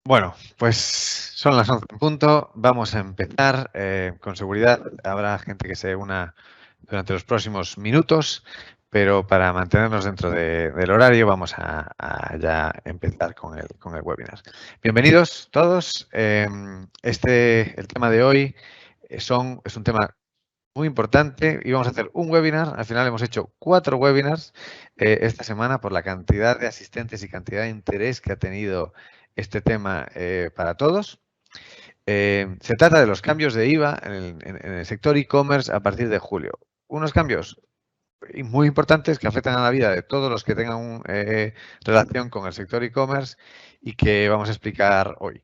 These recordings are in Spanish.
Bueno, pues son las 11 en punto. Vamos a empezar. Con seguridad habrá gente que se una durante los próximos minutos, pero para mantenernos dentro del horario vamos a ya empezar con el webinar. Bienvenidos todos. El tema de hoy es un tema muy importante y vamos a hacer un webinar. Al final hemos hecho 4 webinars esta semana por la cantidad de asistentes y cantidad de interés que ha tenido este tema para todos. Se trata de los cambios de IVA en el sector e-commerce a partir de julio. Unos cambios muy importantes que afectan a la vida de todos los que tengan relación con el sector e-commerce y que vamos a explicar hoy.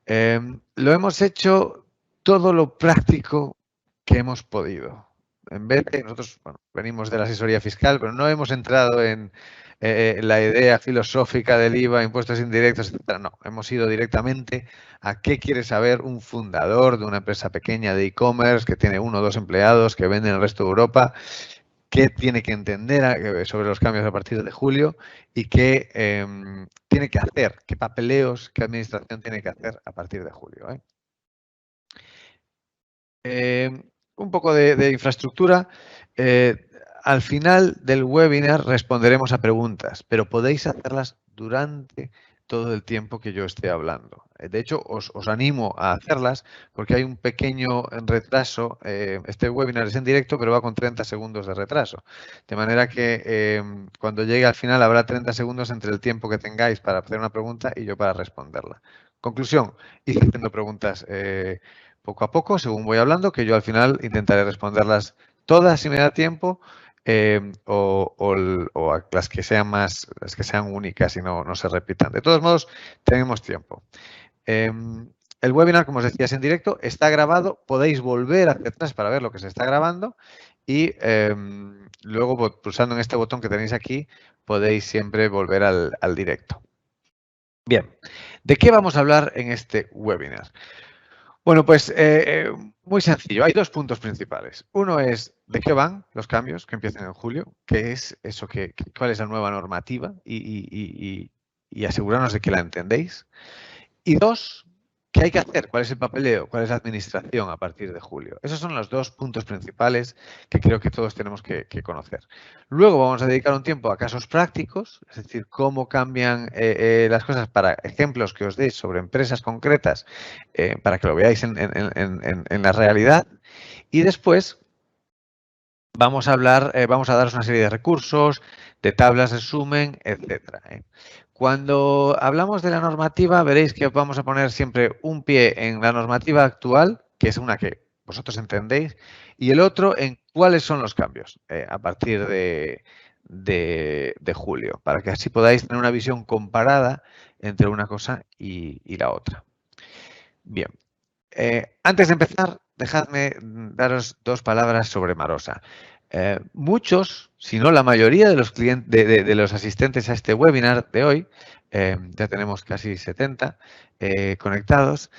Lo hemos hecho todo lo práctico que hemos podido. En vez de nosotros, bueno, venimos de la asesoría fiscal, pero no hemos entrado en la idea filosófica del IVA, impuestos indirectos, etcétera. No, hemos ido directamente a qué quiere saber un fundador de una empresa pequeña de e-commerce que tiene 1 o 2 empleados que vende en el resto de Europa, qué tiene que entender sobre los cambios a partir de julio y qué tiene que hacer, qué papeleos, qué administración tiene que hacer a partir de julio. Un poco de infraestructura. Al final del webinar responderemos a preguntas, pero podéis hacerlas durante todo el tiempo que yo esté hablando. De hecho, os animo a hacerlas porque hay un pequeño retraso. Este webinar es en directo, pero va con 30 segundos de retraso. De manera que cuando llegue al final habrá 30 segundos entre el tiempo que tengáis para hacer una pregunta y yo para responderla. Conclusión, ir haciendo preguntas poco a poco, según voy hablando, que yo al final intentaré responderlas todas si me da tiempo, o a las que sean las que sean únicas y no se repitan. De todos modos, tenemos tiempo. El webinar, como os decía, es en directo, está grabado, podéis volver hacia atrás para ver lo que se está grabando y luego pulsando en este botón que tenéis aquí podéis siempre volver al directo. Bien, ¿de qué vamos a hablar en este webinar? Bueno, pues muy sencillo. Hay 2 puntos principales. Uno es de qué van los cambios que empiezan en julio, qué es eso, cuál es la nueva normativa y asegurarnos de que la entendéis. Y 2, ¿qué hay que hacer? ¿Cuál es el papeleo? ¿Cuál es la administración a partir de julio? Esos son los 2 puntos principales que creo que todos tenemos que conocer. Luego vamos a dedicar un tiempo a casos prácticos, es decir, cómo cambian las cosas para ejemplos que os dé sobre empresas concretas para que lo veáis en la realidad. Y después vamos a hablar, vamos a daros una serie de recursos, de tablas de resumen, etcétera. Cuando hablamos de la normativa, veréis que vamos a poner siempre un pie en la normativa actual, que es una que vosotros entendéis, y el otro en cuáles son los cambios a partir de julio, para que así podáis tener una visión comparada entre una cosa y la otra. Bien, antes de empezar, dejadme daros 2 palabras sobre Marosa. Muchos, si no la mayoría de los clientes, de los asistentes a este webinar de hoy, ya tenemos casi 70 conectados,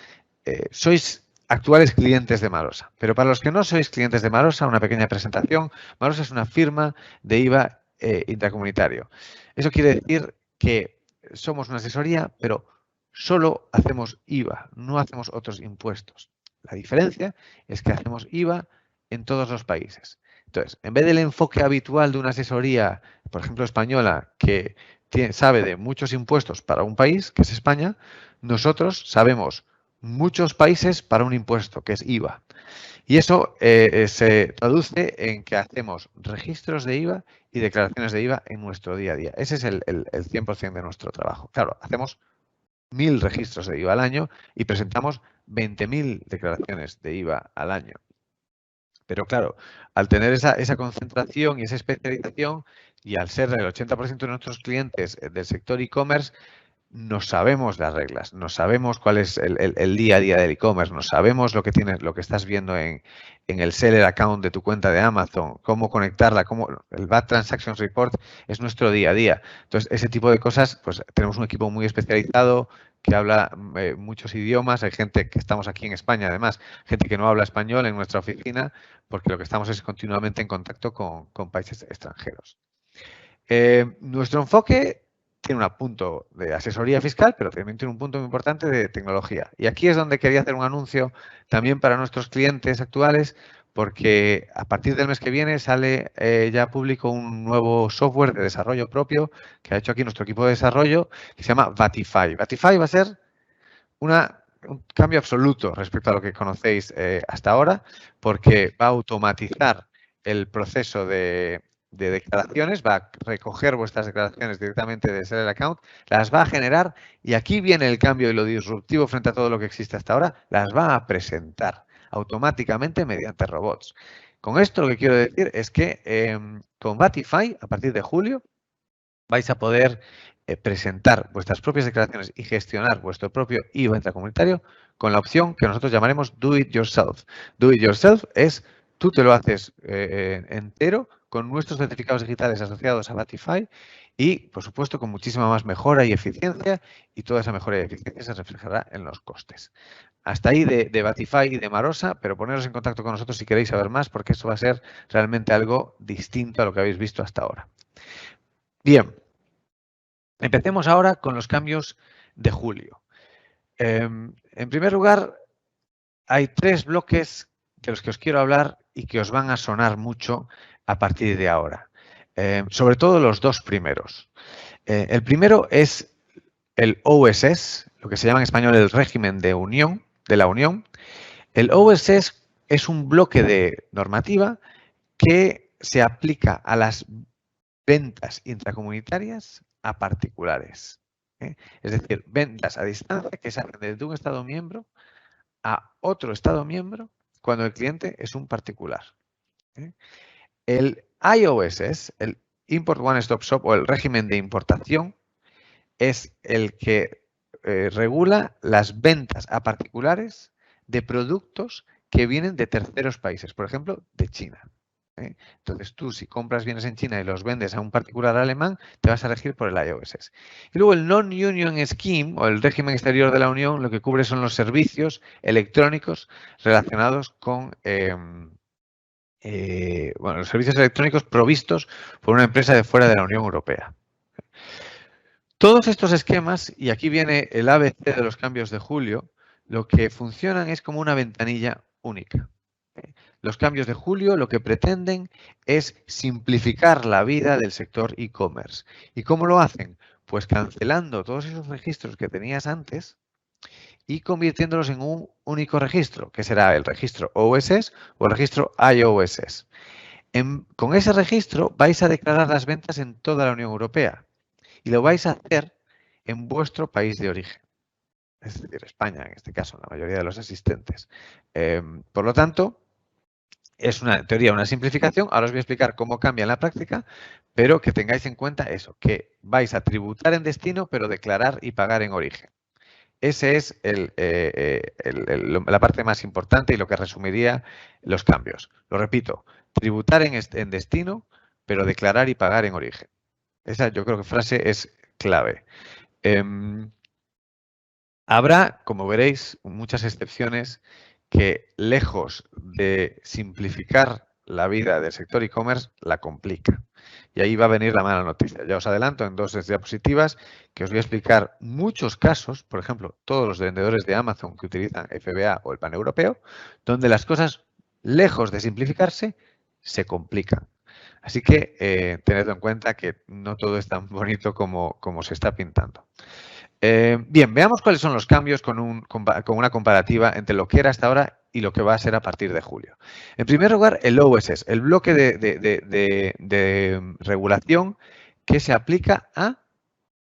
sois actuales clientes de Marosa. Pero para los que no sois clientes de Marosa, una pequeña presentación. Marosa es una firma de IVA intracomunitario. Eso quiere decir que somos una asesoría, pero solo hacemos IVA, no hacemos otros impuestos. La diferencia es que hacemos IVA en todos los países. Entonces, en vez del enfoque habitual de una asesoría, por ejemplo, española, que sabe de muchos impuestos para un país, que es España, nosotros sabemos muchos países para un impuesto, que es IVA. Y eso se traduce en que hacemos registros de IVA y declaraciones de IVA en nuestro día a día. Ese es el 100% de nuestro trabajo. Claro, hacemos 1000 registros de IVA al año y presentamos 20.000 declaraciones de IVA al año. Pero claro, al tener esa concentración y esa especialización y al ser el 80% de nuestros clientes del sector e-commerce, nos sabemos las reglas, nos sabemos cuál es el día a día del e-commerce, nos sabemos lo que tienes, lo que estás viendo en el seller account de tu cuenta de Amazon, cómo conectarla, el VAT Transactions Report es nuestro día a día. Entonces, ese tipo de cosas, pues tenemos un equipo muy especializado que habla muchos idiomas. Hay gente que estamos aquí en España, además, gente que no habla español en nuestra oficina, porque lo que estamos es continuamente en contacto con países extranjeros. Nuestro enfoque tiene un punto de asesoría fiscal, pero también tiene un punto muy importante de tecnología. Y aquí es donde quería hacer un anuncio también para nuestros clientes actuales, porque a partir del mes que viene sale ya público un nuevo software de desarrollo propio que ha hecho aquí nuestro equipo de desarrollo, que se llama Vatify. Vatify va a ser un cambio absoluto respecto a lo que conocéis hasta ahora, porque va a automatizar el proceso de declaraciones, va a recoger vuestras declaraciones directamente de Seller Account, las va a generar y aquí viene el cambio y lo disruptivo frente a todo lo que existe hasta ahora, las va a presentar automáticamente mediante robots. Con esto lo que quiero decir es que con Vatify, a partir de julio, vais a poder presentar vuestras propias declaraciones y gestionar vuestro propio IVA intracomunitario con la opción que nosotros llamaremos Do It Yourself. Do It Yourself es tú te lo haces entero con nuestros certificados digitales asociados a Vatify y, por supuesto, con muchísima más mejora y eficiencia, y toda esa mejora y eficiencia se reflejará en los costes. Hasta ahí de Vatify y de Marosa, pero poneros en contacto con nosotros si queréis saber más, porque esto va a ser realmente algo distinto a lo que habéis visto hasta ahora. Bien. Empecemos ahora con los cambios de julio. En primer lugar, hay 3 bloques de los que os quiero hablar y que os van a sonar mucho a partir de ahora. Sobre todo los 2 primeros. El primero es el OSS, lo que se llama en español el régimen de la Unión. El OSS es un bloque de normativa que se aplica a las ventas intracomunitarias a particulares. Es decir, ventas a distancia que se hacen desde un Estado miembro a otro Estado miembro cuando el cliente es un particular. El IOSS, el Import One Stop Shop o el régimen de importación, es el que regula las ventas a particulares de productos que vienen de terceros países, por ejemplo, de China. Entonces, tú si compras bienes en China y los vendes a un particular alemán, te vas a regir por el IOSS. Y luego el Non-Union Scheme, o el régimen exterior de la Unión, lo que cubre son los servicios electrónicos relacionados con los servicios electrónicos provistos por una empresa de fuera de la Unión Europea. Todos estos esquemas, y aquí viene el ABC de los cambios de julio, lo que funcionan es como una ventanilla única. Los cambios de julio lo que pretenden es simplificar la vida del sector e-commerce. ¿Y cómo lo hacen? Pues cancelando todos esos registros que tenías antes y convirtiéndolos en un único registro, que será el registro OSS o el registro IOSS. Con ese registro vais a declarar las ventas en toda la Unión Europea y lo vais a hacer en vuestro país de origen. Es decir, España, en este caso, la mayoría de los asistentes. Por lo tanto, es en teoría una simplificación. Ahora os voy a explicar cómo cambia en la práctica, pero que tengáis en cuenta eso, que vais a tributar en destino, pero declarar y pagar en origen. Ese es la parte más importante y lo que resumiría los cambios. Lo repito, tributar en destino, pero declarar y pagar en origen. Esa yo creo que frase es clave. Habrá, como veréis, muchas excepciones que, lejos de simplificar la vida del sector e-commerce, la complica. Y ahí va a venir la mala noticia. Ya os adelanto en 2 diapositivas que os voy a explicar muchos casos, por ejemplo, todos los vendedores de Amazon que utilizan FBA o el paneuropeo, donde las cosas, lejos de simplificarse, se complican. Así que tened en cuenta que no todo es tan bonito como se está pintando. Bien, veamos cuáles son los cambios con una comparativa entre lo que era hasta ahora y lo que va a ser a partir de julio. En primer lugar, el OSS, el bloque de regulación que se aplica a,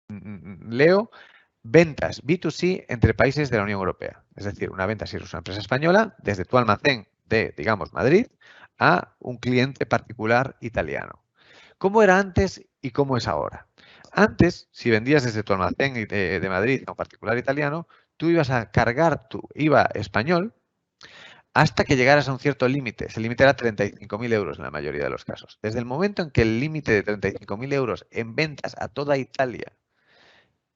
leo, ventas B2C entre países de la Unión Europea. Es decir, una venta si eres una empresa española, desde tu almacén de, digamos, Madrid, a un cliente particular italiano. ¿Cómo era antes y cómo es ahora? Antes, si vendías desde tu almacén de Madrid a un particular italiano, tú ibas a cargar tu IVA español hasta que llegaras a un cierto límite. Ese límite era 35.000 euros en la mayoría de los casos. Desde el momento en que el límite de 35.000 euros en ventas a toda Italia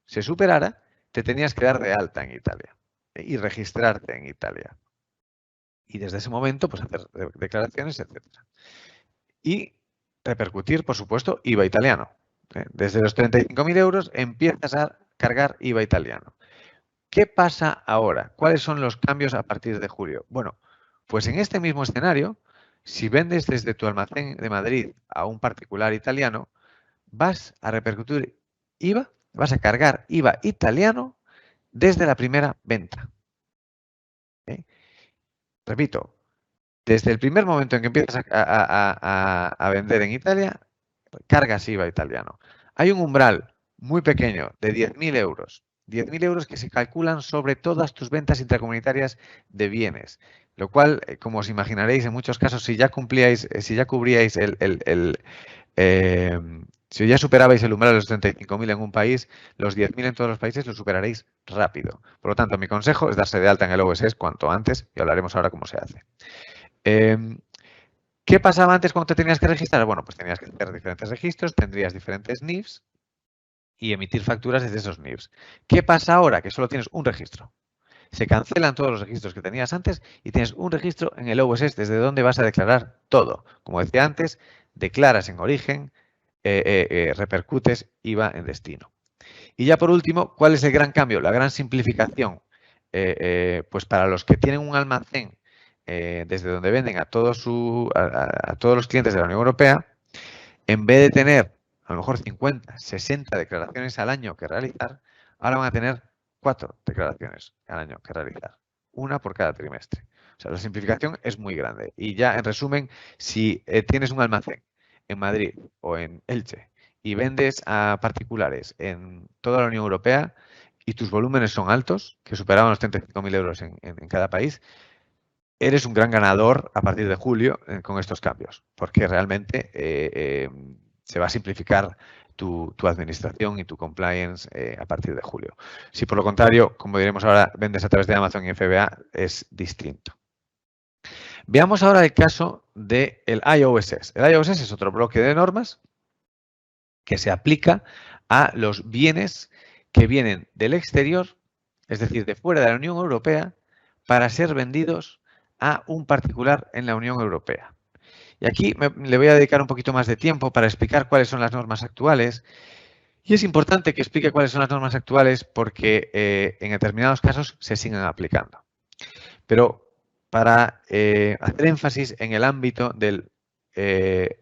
se superara, te tenías que dar de alta en Italia y registrarte en Italia. Y desde ese momento, pues hacer declaraciones, etc. Y repercutir, por supuesto, IVA italiano. Desde los 35.000 euros empiezas a cargar IVA italiano. ¿Qué pasa ahora? ¿Cuáles son los cambios a partir de julio? Bueno, pues en este mismo escenario, si vendes desde tu almacén de Madrid a un particular italiano, vas a repercutir IVA, vas a cargar IVA italiano desde la primera venta. Repito, desde el primer momento en que empiezas a vender en Italia, cargas IVA italiano. Hay un umbral muy pequeño de 10.000 euros. 10.000 euros que se calculan sobre todas tus ventas intracomunitarias de bienes. Lo cual, como os imaginaréis, en muchos casos, si ya cubríais si ya superabais el umbral de los 35.000 en un país, los 10.000 en todos los países lo superaréis rápido. Por lo tanto, mi consejo es darse de alta en el OSS cuanto antes y hablaremos ahora cómo se hace. ¿Qué pasaba antes cuando te tenías que registrar? Bueno, pues tenías que hacer diferentes registros, tendrías diferentes NIFs y emitir facturas desde esos NIFs. ¿Qué pasa ahora? Que solo tienes un registro. Se cancelan todos los registros que tenías antes y tienes un registro en el OSS desde donde vas a declarar todo. Como decía antes, declaras en origen, repercutes IVA en destino. Y ya por último, ¿cuál es el gran cambio? La gran simplificación. Pues para los que tienen un almacén desde donde venden a todos los clientes de la Unión Europea, en vez de tener a lo mejor 50, 60 declaraciones al año que realizar, ahora van a tener 4 declaraciones al año que realizar, una por cada trimestre. O sea, la simplificación es muy grande. Y ya, en resumen, si tienes un almacén en Madrid o en Elche y vendes a particulares en toda la Unión Europea y tus volúmenes son altos, que superaban los 35.000 euros en cada país, eres un gran ganador a partir de julio con estos cambios, porque realmente se va a simplificar tu administración y tu compliance a partir de julio. Si por lo contrario, como diremos ahora, vendes a través de Amazon y FBA, es distinto. Veamos ahora el caso del IOSS. El IOSS es otro bloque de normas que se aplica a los bienes que vienen del exterior, es decir, de fuera de la Unión Europea, para ser vendidos a un particular en la Unión Europea. Y aquí le voy a dedicar un poquito más de tiempo para explicar cuáles son las normas actuales. Y es importante que explique cuáles son las normas actuales porque en determinados casos se siguen aplicando. Pero para hacer énfasis en el ámbito del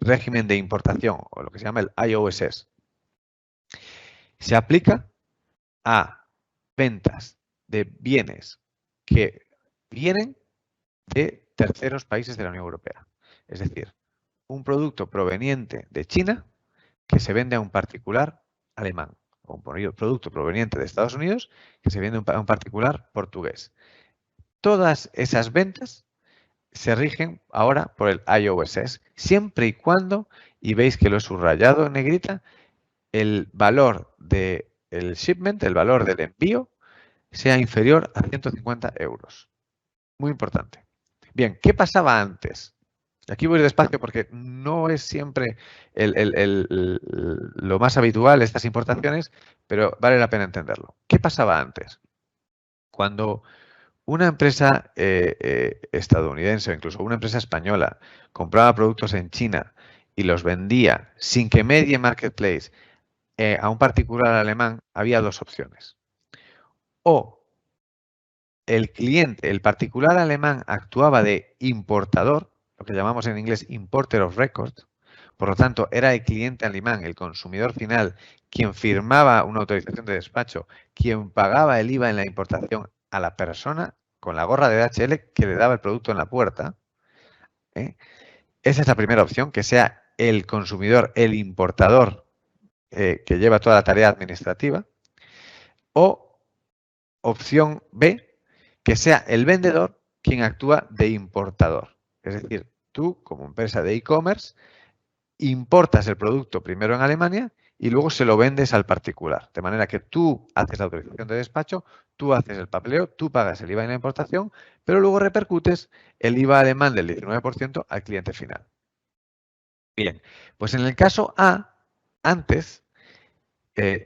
régimen de importación, o lo que se llama el IOSS, se aplica a ventas de bienes que vienen de terceros países de la Unión Europea. Es decir, un producto proveniente de China que se vende a un particular alemán, o un producto proveniente de Estados Unidos que se vende a un particular portugués. Todas esas ventas se rigen ahora por el IOSS, siempre y cuando, y veis que lo he subrayado en negrita, el valor del shipment, el valor del envío, sea inferior a 150 euros. Muy importante. Bien, ¿qué pasaba antes? Aquí voy despacio porque no es siempre lo más habitual estas importaciones, pero vale la pena entenderlo. ¿Qué pasaba antes? Cuando una empresa estadounidense o incluso una empresa española compraba productos en China y los vendía sin que medie marketplace a un particular alemán, había dos opciones. O el cliente, el particular alemán, actuaba de importador, lo que llamamos en inglés importer of record. Por lo tanto, era el cliente alemán, el consumidor final, quien firmaba una autorización de despacho, quien pagaba el IVA en la importación a la persona con la gorra de DHL que le daba el producto en la puerta. Esa es la primera opción, que sea el consumidor, el importador, que lleva toda la tarea administrativa. O opción B, que sea el vendedor quien actúa de importador. Es decir, tú, como empresa de e-commerce, importas el producto primero en Alemania y luego se lo vendes al particular. De manera que tú haces la autorización de despacho, tú haces el papeleo, tú pagas el IVA en la importación, pero luego repercutes el IVA alemán del 19% al cliente final. Bien, pues en el caso A, antes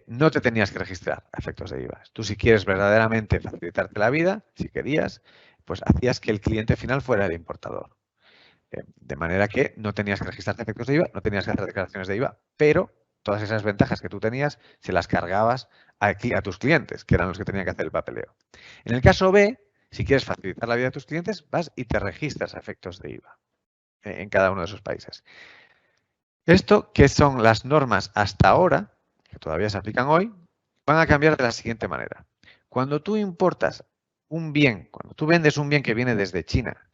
no te tenías que registrar a efectos de IVA. Tú, si quieres verdaderamente facilitarte la vida, si querías, pues hacías que el cliente final fuera el importador. De manera que no tenías que registrarte a efectos de IVA, no tenías que hacer declaraciones de IVA, pero todas esas ventajas que tú tenías se las cargabas a tus clientes, que eran los que tenían que hacer el papeleo. En el caso B, si quieres facilitar la vida de tus clientes, vas y te registras a efectos de IVA en cada uno de esos países. Esto, que son las normas hasta ahora, que todavía se aplican hoy, van a cambiar de la siguiente manera. Cuando tú importas un bien, cuando tú vendes un bien que viene desde China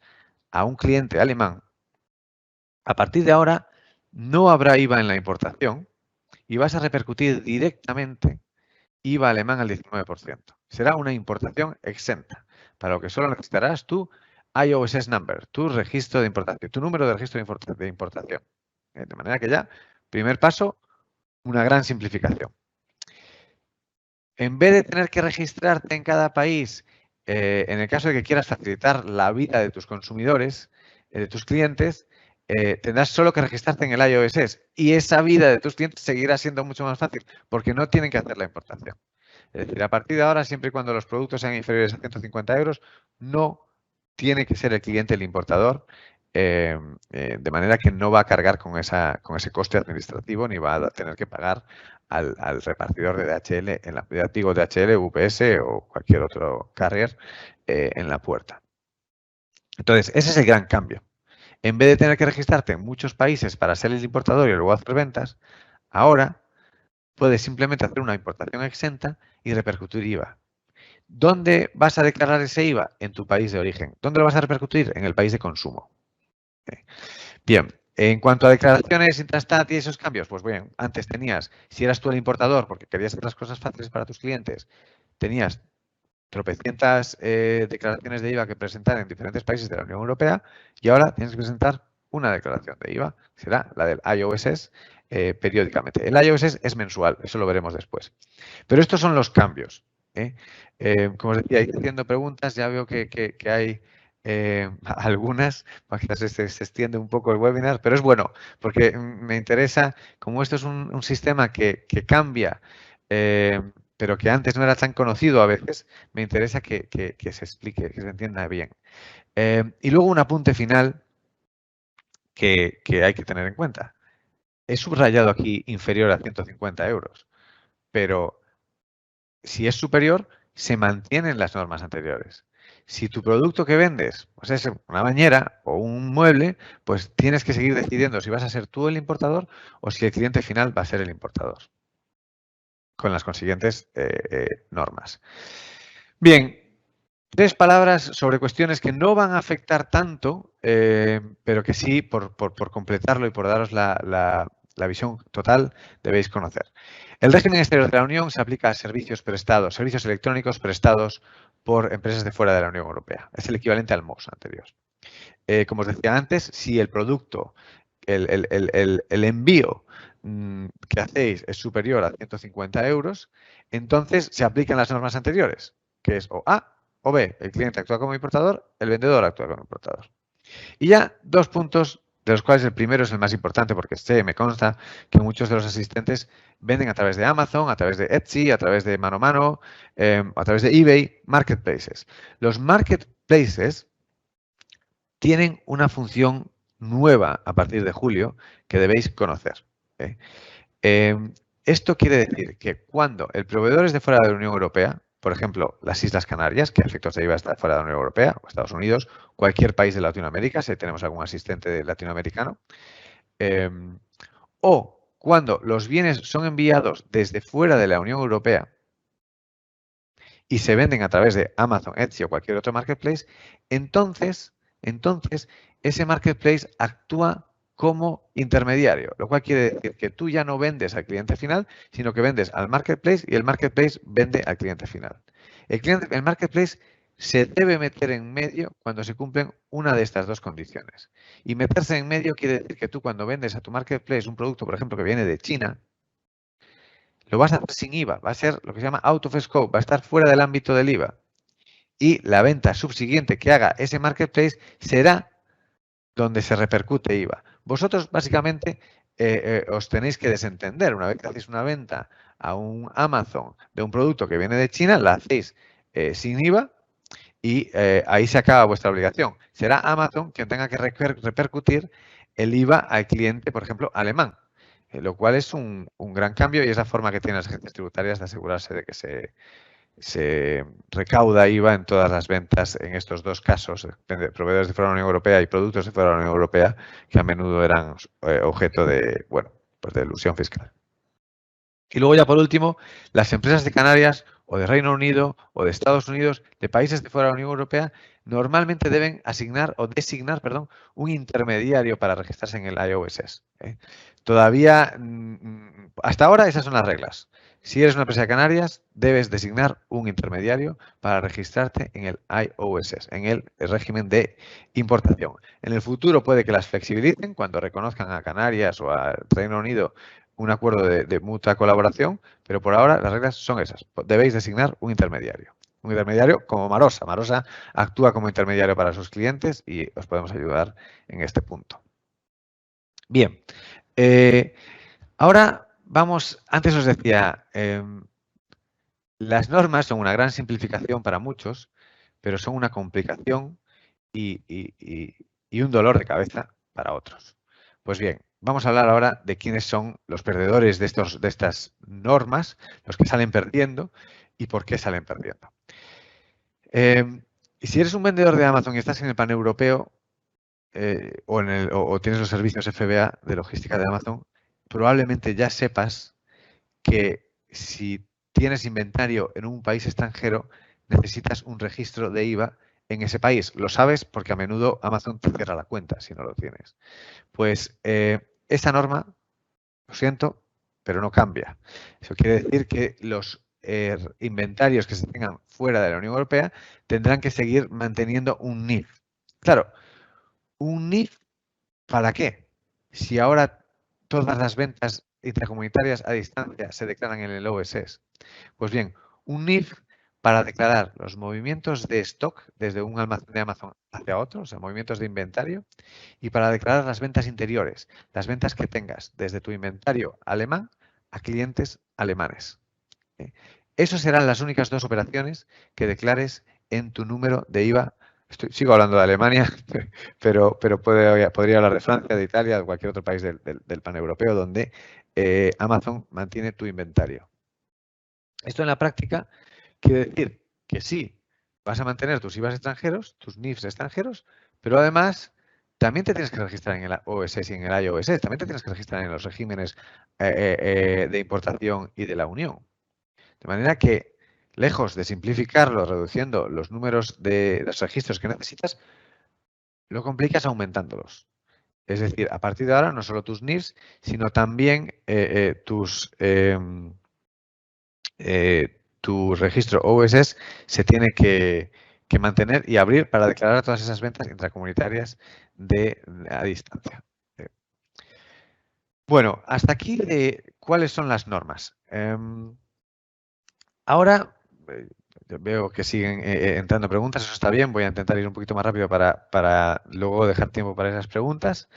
a un cliente alemán, a partir de ahora no habrá IVA en la importación y vas a repercutir directamente IVA alemán al 19%. Será una importación exenta, para lo que solo necesitarás tu IOSS number, tu registro de importación, tu número de registro de importación. De manera que ya, primer paso, una gran simplificación. En vez de tener que registrarte en cada país, en el caso de que quieras facilitar la vida de tus consumidores, de tus clientes, tendrás solo que registrarte en el IOSS y esa vida de tus clientes seguirá siendo mucho más fácil porque no tienen que hacer la importación. Es decir, a partir de ahora, siempre y cuando los productos sean inferiores a 150 euros, no tiene que ser el cliente el importador, de manera que no va a cargar con ese coste administrativo ni va a tener que pagar al repartidor de DHL, digo DHL, UPS o cualquier otro carrier en la puerta. Entonces, ese es el gran cambio. En vez de tener que registrarte en muchos países para ser el importador y luego hacer ventas, ahora puedes simplemente hacer una importación exenta y repercutir IVA. ¿Dónde vas a declarar ese IVA? En tu país de origen. ¿Dónde lo vas a repercutir? En el país de consumo. Bien, en cuanto a declaraciones intrastat y esos cambios, pues bien, antes tenías, si eras tú el importador, porque querías hacer las cosas fáciles para tus clientes, tenías tropecientas declaraciones de IVA que presentar en diferentes países de la Unión Europea y ahora tienes que presentar una declaración de IVA, será la del IOSS periódicamente. El IOSS es mensual, eso lo veremos después. Pero estos son los cambios. Como os decía, ir haciendo preguntas, ya veo que hay algunas, quizás se extiende un poco el webinar, pero es bueno, porque me interesa, como esto es un sistema que cambia, pero que antes no era tan conocido a veces, me interesa que se explique, que se entienda bien. Y luego un apunte final que hay que tener en cuenta. He subrayado aquí inferior a 150 euros, pero si es superior, se mantienen las normas anteriores. Si tu producto que vendes pues es una bañera o un mueble, pues tienes que seguir decidiendo si vas a ser tú el importador o si el cliente final va a ser el importador, con las consiguientes normas. Bien, 3 palabras sobre cuestiones que no van a afectar tanto, pero que sí, por completarlo y por daros la visión total, debéis conocer. El régimen exterior de la Unión se aplica a servicios electrónicos prestados por empresas de fuera de la Unión Europea. Es el equivalente al MOS anterior. Como os decía antes, si el producto, el envío que hacéis es superior a 150 euros, entonces se aplican las normas anteriores, que es o A o B, el cliente actúa como importador, el vendedor actúa como importador. Y ya 2 puntos, de los cuales el primero es el más importante, porque me consta que muchos de los asistentes venden a través de Amazon, a través de Etsy, a través de Mano a Mano, a través de eBay, marketplaces. Los marketplaces tienen una función nueva a partir de julio que debéis conocer. Esto quiere decir que cuando el proveedor es de fuera de la Unión Europea, por ejemplo, las Islas Canarias, que a efectos de IVA está fuera de la Unión Europea, o Estados Unidos, cualquier país de Latinoamérica, si tenemos algún asistente latinoamericano, o cuando los bienes son enviados desde fuera de la Unión Europea y se venden a través de Amazon, Etsy o cualquier otro marketplace, entonces ese marketplace actúa como intermediario, lo cual quiere decir que tú ya no vendes al cliente final, sino que vendes al marketplace y el marketplace vende al cliente final. El marketplace se debe meter en medio cuando se cumplen una de estas dos condiciones. Y meterse en medio quiere decir que tú cuando vendes a tu marketplace un producto, por ejemplo, que viene de China, lo vas a hacer sin IVA, va a ser lo que se llama out of scope, va a estar fuera del ámbito del IVA. Y la venta subsiguiente que haga ese marketplace será donde se repercute IVA. Vosotros básicamente os tenéis que desentender. Una vez que hacéis una venta a un Amazon de un producto que viene de China, la hacéis sin IVA y ahí se acaba vuestra obligación. Será Amazon quien tenga que repercutir el IVA al cliente, por ejemplo, alemán. lo cual es un gran cambio y es la forma que tienen las agencias tributarias de asegurarse de que se recauda IVA en todas las ventas en estos dos casos, de proveedores de fuera de la Unión Europea y productos de fuera de la Unión Europea, que a menudo eran objeto de, bueno, pues de elusión fiscal. Y luego ya por último, las empresas de Canarias o de Reino Unido o de Estados Unidos, de países de fuera de la Unión Europea, normalmente deben asignar o designar, perdón, un intermediario para registrarse en el IOSS. Todavía, hasta ahora esas son las reglas. Si eres una empresa de Canarias, debes designar un intermediario para registrarte en el IOSS, en el régimen de importación. En el futuro puede que las flexibilicen cuando reconozcan a Canarias o al Reino Unido un acuerdo de mutua colaboración, pero por ahora las reglas son esas. Debéis designar un intermediario. Un intermediario como Marosa. Marosa actúa como intermediario para sus clientes y os podemos ayudar en este punto. Bien. Ahora vamos, antes os decía, las normas son una gran simplificación para muchos, pero son una complicación y un dolor de cabeza para otros. Pues bien, vamos a hablar ahora de quiénes son los perdedores de estas normas, los que salen perdiendo y por qué salen perdiendo. Y si eres un vendedor de Amazon y estás en el paneuropeo o tienes los servicios FBA de logística de Amazon, probablemente ya sepas que si tienes inventario en un país extranjero, necesitas un registro de IVA en ese país. Lo sabes porque a menudo Amazon te cierra la cuenta si no lo tienes. Pues esa norma, lo siento, pero no cambia. Eso quiere decir que los inventarios que se tengan fuera de la Unión Europea tendrán que seguir manteniendo un NIF. Claro, un NIF, ¿para qué? Si ahora todas las ventas intracomunitarias a distancia se declaran en el OSS. Pues bien, un NIF para declarar los movimientos de stock desde un almacén de Amazon hacia otro, o sea, movimientos de inventario, y para declarar las ventas interiores, las ventas que tengas desde tu inventario alemán a clientes alemanes. Esas serán las únicas dos operaciones que declares en tu número de IVA. Sigo hablando de Alemania, pero podría hablar de Francia, de Italia, de cualquier otro país del paneuropeo donde Amazon mantiene tu inventario. Esto en la práctica quiere decir que sí, vas a mantener tus IVAs extranjeros, tus NIFs extranjeros, pero además también te tienes que registrar en el OSS y en el IOSS, también te tienes que registrar en los regímenes de importación y de la Unión. De manera que, lejos de simplificarlo, reduciendo los números de los registros que necesitas, lo complicas aumentándolos. Es decir, a partir de ahora, no solo tus NIFs, sino también tu registro OSS se tiene que mantener y abrir para declarar todas esas ventas intracomunitarias a distancia. Bueno, hasta aquí de cuáles son las normas. Ahora veo que siguen entrando preguntas, eso está bien, voy a intentar ir un poquito más rápido para luego dejar tiempo para esas preguntas.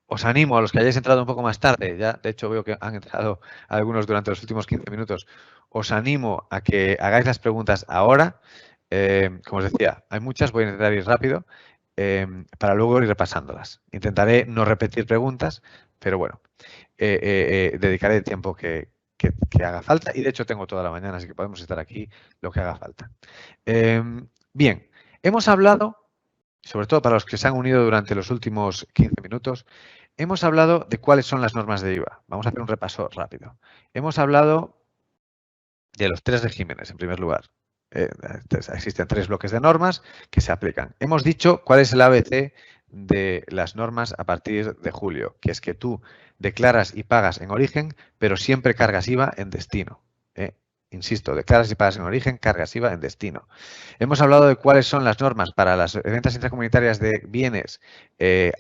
Os animo a los que hayáis entrado un poco más tarde, ya de hecho veo que han entrado algunos durante los últimos 15 minutos, os animo a que hagáis las preguntas ahora. Como os decía, hay muchas, voy a intentar ir rápido para luego ir repasándolas. Intentaré no repetir preguntas, pero bueno, dedicaré el tiempo que haga falta y de hecho tengo toda la mañana, así que podemos estar aquí lo que haga falta. Bien, hemos hablado, sobre todo para los que se han unido durante los últimos 15 minutos, hemos hablado de cuáles son las normas de IVA. Vamos a hacer un repaso rápido. Hemos hablado de los tres regímenes, en primer lugar. Existen tres bloques de normas que se aplican. Hemos dicho cuál es el ABC de las normas a partir de julio, que es que tú declaras y pagas en origen, pero siempre cargas IVA en destino. Insisto, declaras y pagas en origen, cargas IVA en destino. Hemos hablado de cuáles son las normas para las ventas intracomunitarias de bienes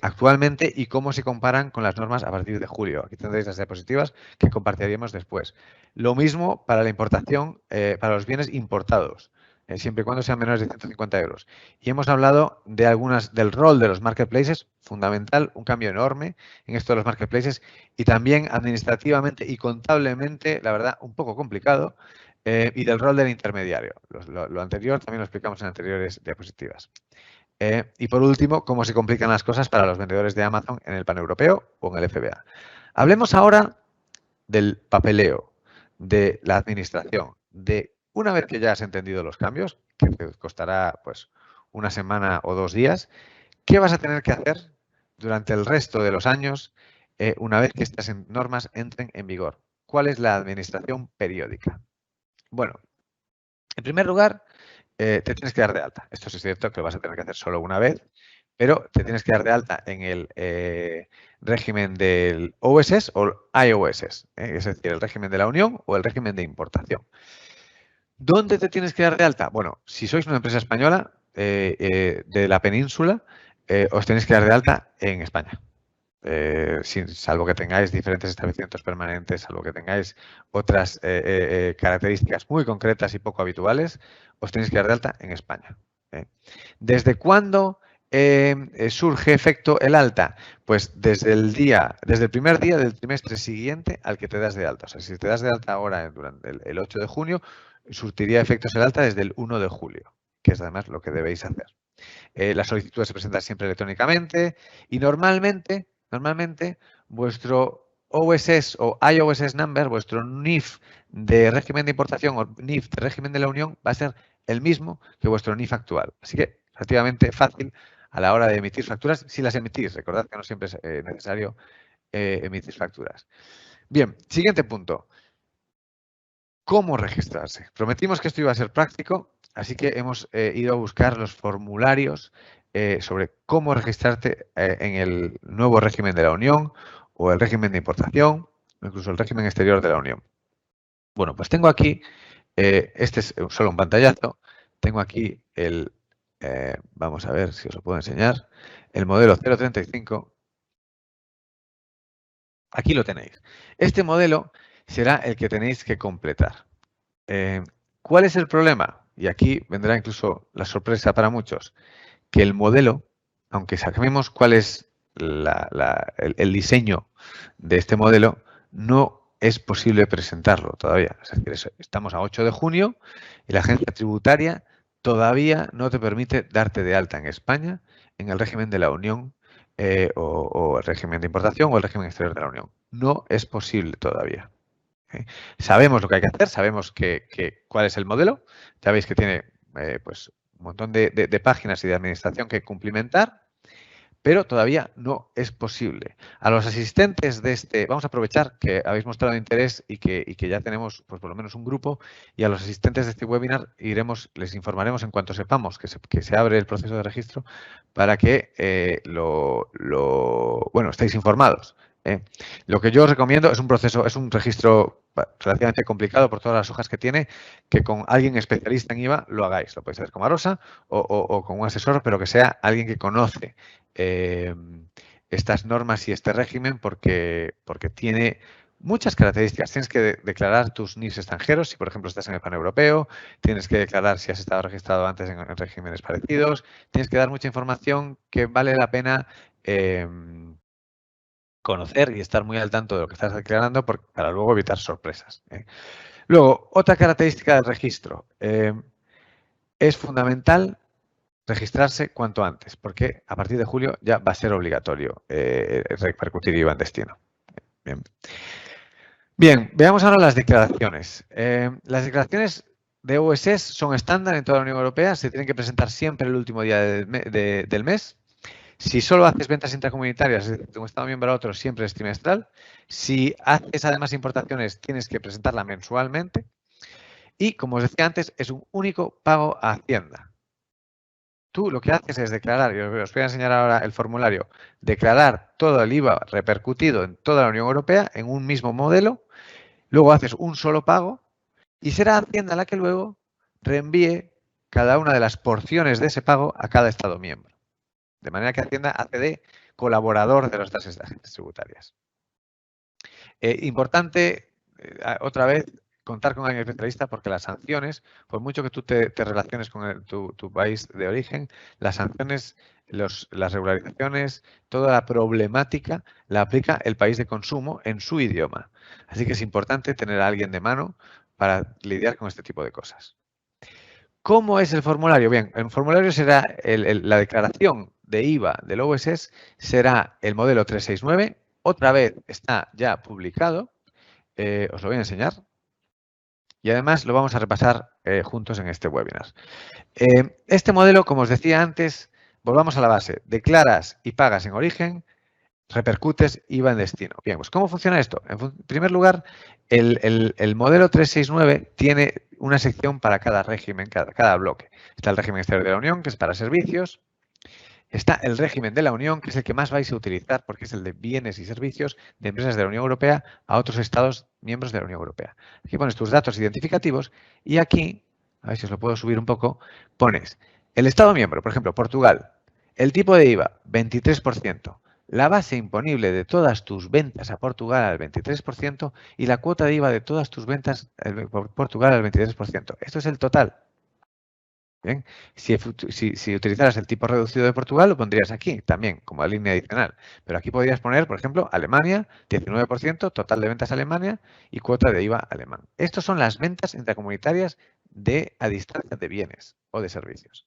actualmente y cómo se comparan con las normas a partir de julio. Aquí tendréis las diapositivas que compartiremos después. Lo mismo para la importación, para los bienes importados, siempre y cuando sean menores de 150 euros. Y hemos hablado de del rol de los marketplaces, fundamental, un cambio enorme en esto de los marketplaces y también administrativamente y contablemente, la verdad, un poco complicado, y del rol del intermediario. Lo anterior también lo explicamos en anteriores diapositivas. Y por último, cómo se complican las cosas para los vendedores de Amazon en el paneuropeo o en el FBA. Hablemos ahora del papeleo, de la administración, de una vez que ya has entendido los cambios, que te costará pues una semana o 2 días, ¿qué vas a tener que hacer durante el resto de los años una vez que estas normas entren en vigor? ¿Cuál es la administración periódica? Bueno, en primer lugar, te tienes que dar de alta. Esto sí es cierto que lo vas a tener que hacer solo una vez, pero te tienes que dar de alta en el régimen del OSS o IOSS, es decir, el régimen de la Unión o el régimen de importación. ¿Dónde te tienes que dar de alta? Bueno, si sois una empresa española de la península, os tenéis que dar de alta en España. Salvo que tengáis diferentes establecimientos permanentes, salvo que tengáis otras características muy concretas y poco habituales, os tenéis que dar de alta en España. ¿Desde cuándo surge efecto el alta? Pues desde el primer día del trimestre siguiente al que te das de alta. O sea, si te das de alta ahora durante el 8 de junio, surtiría efectos el alta desde el 1 de julio, que es además lo que debéis hacer. Las solicitudes se presentan siempre electrónicamente y normalmente vuestro OSS o IOSS number, vuestro NIF de régimen de importación o NIF de régimen de la Unión va a ser el mismo que vuestro NIF actual. Así que relativamente fácil a la hora de emitir facturas, si las emitís. Recordad que no siempre es necesario emitir facturas. Bien, siguiente punto. ¿Cómo registrarse? Prometimos que esto iba a ser práctico, así que hemos ido a buscar los formularios sobre cómo registrarte en el nuevo régimen de la Unión o el régimen de importación o incluso el régimen exterior de la Unión. Bueno, pues tengo aquí, este es solo un pantallazo, tengo aquí el, vamos a ver si os lo puedo enseñar, el modelo 035. Aquí lo tenéis. Este modelo será el que tenéis que completar. ¿Cuál es el problema? Y aquí vendrá incluso la sorpresa para muchos, que el modelo, aunque sabemos cuál es el diseño de este modelo, no es posible presentarlo todavía. Es decir, estamos a 8 de junio y la agencia tributaria todavía no te permite darte de alta en España en el régimen de la Unión o el régimen de importación o el régimen exterior de la Unión. No es posible todavía. Sabemos lo que hay que hacer, sabemos cuál es el modelo. Ya veis que tiene pues, un montón de páginas y de administración que cumplimentar, pero todavía no es posible. A los asistentes de este, vamos a aprovechar que habéis mostrado interés y que ya tenemos pues, por lo menos un grupo, y a los asistentes de este webinar les informaremos en cuanto sepamos que se abre el proceso de registro para que estéis informados. Lo que yo os recomiendo es un registro relativamente complicado por todas las hojas que tiene, que con alguien especialista en IVA lo hagáis. Lo podéis hacer con Arosa o con un asesor, pero que sea alguien que conoce estas normas y este régimen porque tiene muchas características. Tienes que declarar tus NIFs extranjeros, si por ejemplo estás en el paneuropeo, tienes que declarar si has estado registrado antes en regímenes parecidos, tienes que dar mucha información que vale la pena conocer y estar muy al tanto de lo que estás declarando para luego evitar sorpresas. Luego, otra característica del registro. Es fundamental registrarse cuanto antes, porque a partir de julio ya va a ser obligatorio repercutir IVA en destino. Bien, veamos ahora las declaraciones. Las declaraciones de OSS son estándar en toda la Unión Europea, se tienen que presentar siempre el último día del mes. Si solo haces ventas intracomunitarias, es decir, de un Estado miembro a otro, siempre es trimestral. Si haces además importaciones, tienes que presentarla mensualmente. Y, como os decía antes, es un único pago a Hacienda. Tú lo que haces es declarar, y os voy a enseñar ahora el formulario, declarar todo el IVA repercutido en toda la Unión Europea en un mismo modelo, luego haces un solo pago y será Hacienda la que luego reenvíe cada una de las porciones de ese pago a cada Estado miembro. De manera que Hacienda hace de colaborador de nuestras agencias tributarias. Importante, otra vez, contar con alguien especialista porque las sanciones, por mucho que tú te relaciones con tu país de origen, las sanciones, las regularizaciones, toda la problemática la aplica el país de consumo en su idioma. Así que es importante tener a alguien de mano para lidiar con este tipo de cosas. ¿Cómo es el formulario? Bien, el formulario será la declaración de IVA del OSS, será el modelo 369, otra vez está ya publicado. Os lo voy a enseñar. Y además lo vamos a repasar juntos en este webinar. Este modelo, como os decía antes, volvamos a la base. Declaras y pagas en origen, repercutes IVA en destino. Bien, pues ¿cómo funciona esto? En primer lugar, el modelo 369 tiene una sección para cada régimen, cada bloque. Está el régimen exterior de la Unión, que es para servicios. Está el régimen de la Unión, que es el que más vais a utilizar porque es el de bienes y servicios de empresas de la Unión Europea a otros Estados miembros de la Unión Europea. Aquí pones tus datos identificativos y aquí, a ver si os lo puedo subir un poco, pones el Estado miembro, por ejemplo, Portugal, el tipo de IVA, 23%, la base imponible de todas tus ventas a Portugal al 23% y la cuota de IVA de todas tus ventas por Portugal al 23%. Esto es el total. Bien, si utilizaras el tipo reducido de Portugal, lo pondrías aquí también, como línea adicional. Pero aquí podrías poner, por ejemplo, Alemania, 19%, total de ventas Alemania y cuota de IVA alemán. Estas son las ventas intracomunitarias a distancia de bienes o de servicios.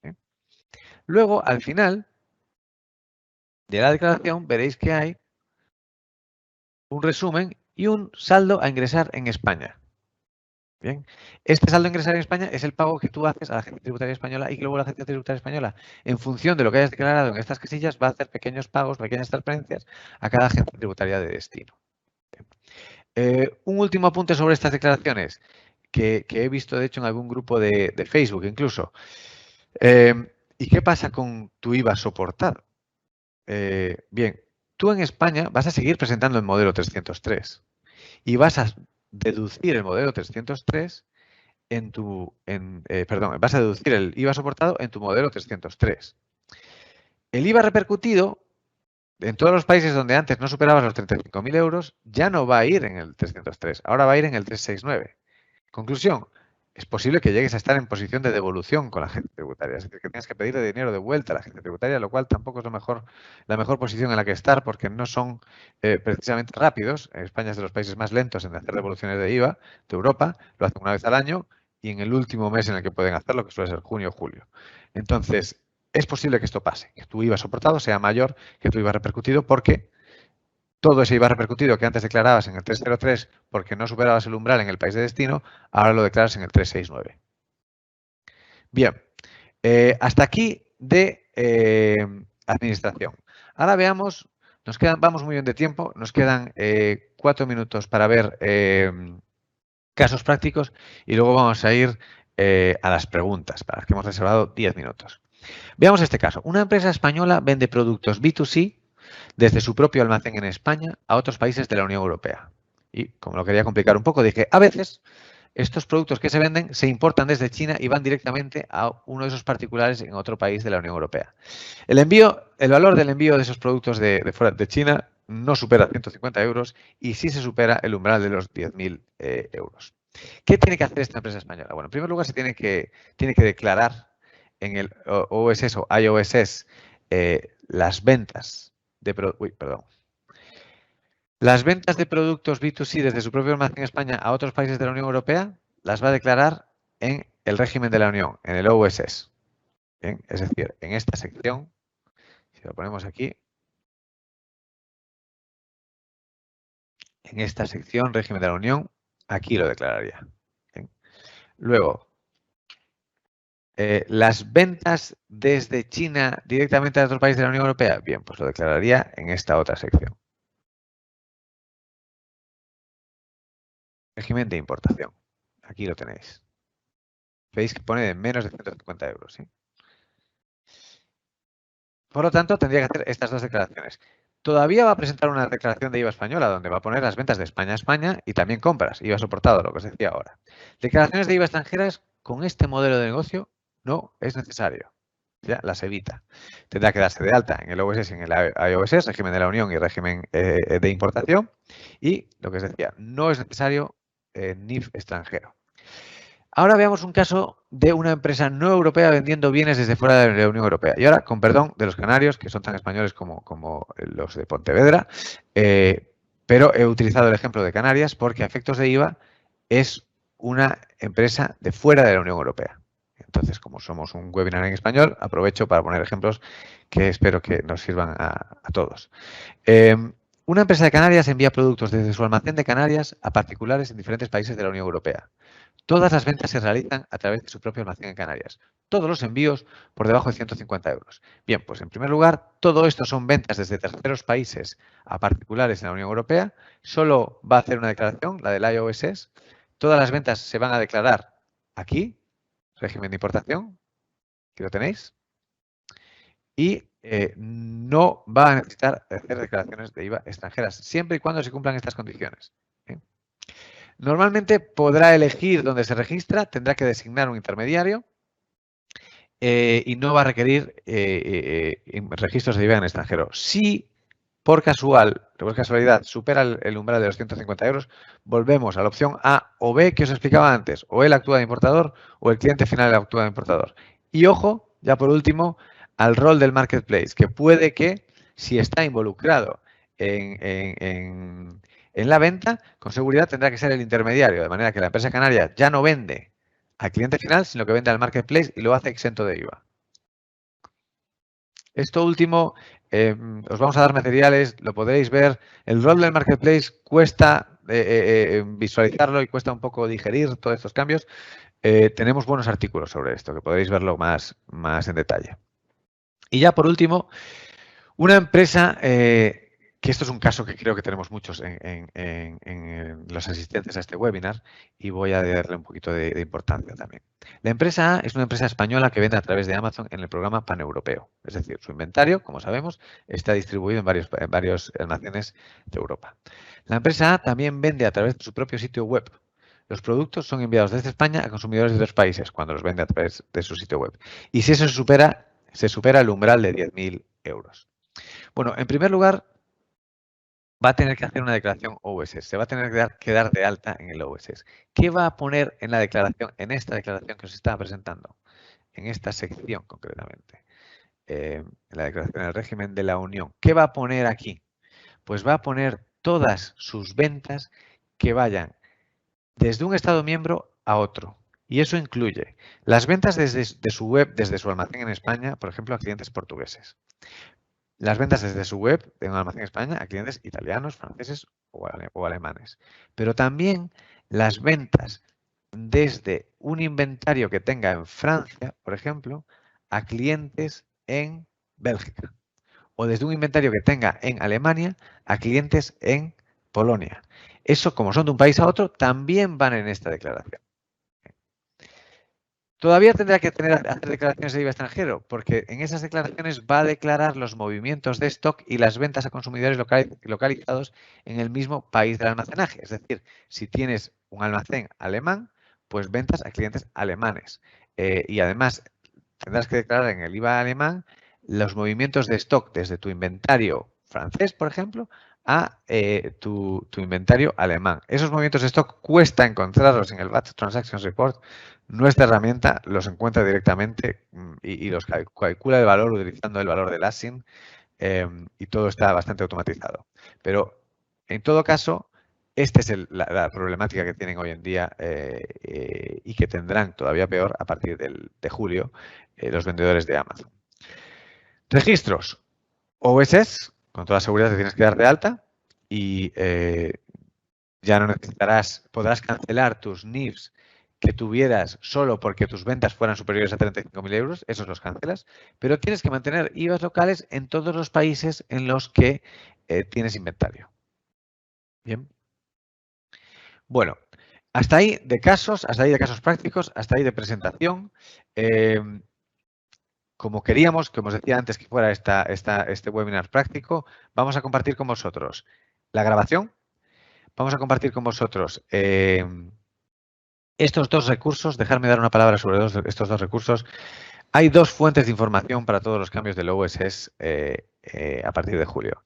Luego, al final de la declaración, veréis que hay un resumen y un saldo a ingresar en España. Bien, este saldo a ingresar en España es el pago que tú haces a la Agencia Tributaria Española y que luego la Agencia Tributaria Española, en función de lo que hayas declarado en estas casillas, va a hacer pequeños pagos, pequeñas transferencias a cada agencia tributaria de destino. Un último apunte sobre estas declaraciones que he visto, de hecho, en algún grupo de Facebook incluso. ¿Y qué pasa con tu IVA soportado? Bien, tú en España vas a seguir presentando el modelo 303 y vas a deducir el modelo 303 vas a deducir el IVA soportado en tu modelo 303. El IVA repercutido, en todos los países donde antes no superabas los 35.000 euros, ya no va a ir en el 303, ahora va a ir en el 369. Conclusión, es posible que llegues a estar en posición de devolución con la agencia tributaria, es decir, que tengas que pedirle dinero de vuelta a la agencia tributaria, lo cual tampoco es la mejor posición en la que estar porque no son precisamente rápidos. España es de los países más lentos en hacer devoluciones de IVA de Europa, lo hacen una vez al año y en el último mes en el que pueden hacerlo, que suele ser junio o julio. Entonces, es posible que esto pase, que tu IVA soportado sea mayor que tu IVA repercutido porque todo ese IVA repercutido que antes declarabas en el 303 porque no superabas el umbral en el país de destino, ahora lo declaras en el 369. Bien, hasta aquí de administración. Ahora veamos, vamos muy bien de tiempo, nos quedan 4 minutos para ver casos prácticos y luego vamos a ir a las preguntas, para las que hemos reservado 10 minutos. Veamos este caso. Una empresa española vende productos B2C desde su propio almacén en España a otros países de la Unión Europea. Y como lo quería complicar un poco, dije, a veces estos productos que se venden se importan desde China y van directamente a uno de esos particulares en otro país de la Unión Europea. El valor del envío de esos productos de fuera de China no supera 150 euros y sí se supera el umbral de los 10.000 euros. ¿Qué tiene que hacer esta empresa española? Bueno, en primer lugar, se tiene que declarar en el OSS o IOSS las ventas de las ventas de productos B2C desde su propio almacén en España a otros países de la Unión Europea las va a declarar en el régimen de la Unión, en el OSS. Bien, es decir, en esta sección, si lo ponemos aquí, en esta sección, régimen de la Unión, aquí lo declararía. Bien. Luego, las ventas desde China directamente a otros países de la Unión Europea, bien, pues lo declararía en esta otra sección. Régimen de importación. Aquí lo tenéis. Veis que pone de menos de 150 euros. ¿Sí? Por lo tanto, tendría que hacer estas dos declaraciones. Todavía va a presentar una declaración de IVA española donde va a poner las ventas de España a España y también compras, IVA soportado, lo que os decía ahora. Declaraciones de IVA extranjeras con este modelo de negocio no es necesario. Ya las evita. Tendrá que darse de alta en el OSS y en el IOSS, régimen de la Unión y régimen de importación. Y lo que os decía, no es necesario NIF extranjero. Ahora veamos un caso de una empresa no europea vendiendo bienes desde fuera de la Unión Europea. Y ahora, con perdón de los canarios, que son tan españoles como los de Pontevedra, pero he utilizado el ejemplo de Canarias porque a efectos de IVA es una empresa de fuera de la Unión Europea. Entonces, como somos un webinar en español, aprovecho para poner ejemplos que espero que nos sirvan a todos. Una empresa de Canarias envía productos desde su almacén de Canarias a particulares en diferentes países de la Unión Europea. Todas las ventas se realizan a través de su propio almacén en Canarias. Todos los envíos por debajo de 150 euros. Bien, pues en primer lugar, todo esto son ventas desde terceros países a particulares en la Unión Europea. Solo va a hacer una declaración, la del IOSS. Todas las ventas se van a declarar aquí, régimen de importación, aquí lo tenéis. Y no va a necesitar hacer declaraciones de IVA extranjeras, siempre y cuando se cumplan estas condiciones. Normalmente podrá elegir dónde se registra, tendrá que designar un intermediario y no va a requerir registros de IVA en extranjero. Si por casualidad supera el umbral de los 150 euros, volvemos a la opción A o B que os explicaba antes. O él actúa de importador o el cliente final actúa de importador. Y ojo, ya por último, al rol del marketplace, que puede que, si está involucrado en la venta, con seguridad tendrá que ser el intermediario, de manera que la empresa canaria ya no vende al cliente final, sino que vende al marketplace y lo hace exento de IVA. Esto último, os vamos a dar materiales, lo podréis ver. El rol del marketplace cuesta visualizarlo y cuesta un poco digerir todos estos cambios. Tenemos buenos artículos sobre esto, que podréis verlo más en detalle. Y ya por último, una empresa, que esto es un caso que creo que tenemos muchos en los asistentes a este webinar y voy a darle un poquito de importancia también. La empresa A es una empresa española que vende a través de Amazon en el programa paneuropeo. Es decir, su inventario, como sabemos, está distribuido en varios almacenes de Europa. La empresa A también vende a través de su propio sitio web. Los productos son enviados desde España a consumidores de otros países cuando los vende a través de su sitio web. Y si eso se supera el umbral de 10.000 euros. Bueno, en primer lugar, va a tener que hacer una declaración OSS. Se va a tener que dar de alta en el OSS. ¿Qué va a poner en la declaración, en esta declaración que os estaba presentando? En esta sección concretamente. En la declaración del régimen de la Unión. ¿Qué va a poner aquí? Pues va a poner todas sus ventas que vayan desde un Estado miembro a otro. Y eso incluye las ventas desde su web, desde su almacén en España, por ejemplo, a clientes portugueses. Las ventas desde su web de un almacén en España a clientes italianos, franceses o alemanes. Pero también las ventas desde un inventario que tenga en Francia, por ejemplo, a clientes en Bélgica. O desde un inventario que tenga en Alemania a clientes en Polonia. Eso, como son de un país a otro, también van en esta declaración. Todavía tendrá que hacer declaraciones de IVA extranjero, porque en esas declaraciones va a declarar los movimientos de stock y las ventas a consumidores localizados en el mismo país del almacenaje. Es decir, si tienes un almacén alemán, pues ventas a clientes alemanes. Y además tendrás que declarar en el IVA alemán los movimientos de stock desde tu inventario francés, por ejemplo, a tu inventario alemán. Esos movimientos de stock cuesta encontrarlos en el Batch Transactions Report. Nuestra herramienta los encuentra directamente y los calcula el valor utilizando el valor del ASIN y todo está bastante automatizado. Pero en todo caso, esta es la problemática que tienen hoy en día y que tendrán todavía peor a partir de julio los vendedores de Amazon. Registros. OSS, con toda seguridad te tienes que dar de alta y ya no podrás cancelar tus NIFs que tuvieras solo porque tus ventas fueran superiores a 35.000 euros, esos los cancelas, pero tienes que mantener IVAs locales en todos los países en los que tienes inventario. Bien. Bueno, hasta ahí de casos prácticos, hasta ahí de presentación. Como queríamos, como os decía antes que fuera este webinar práctico, vamos a compartir con vosotros la grabación. Vamos a compartir con vosotros estos dos recursos. Dejadme dar una palabra sobre estos dos recursos. Hay dos fuentes de información para todos los cambios del OSS a partir de julio.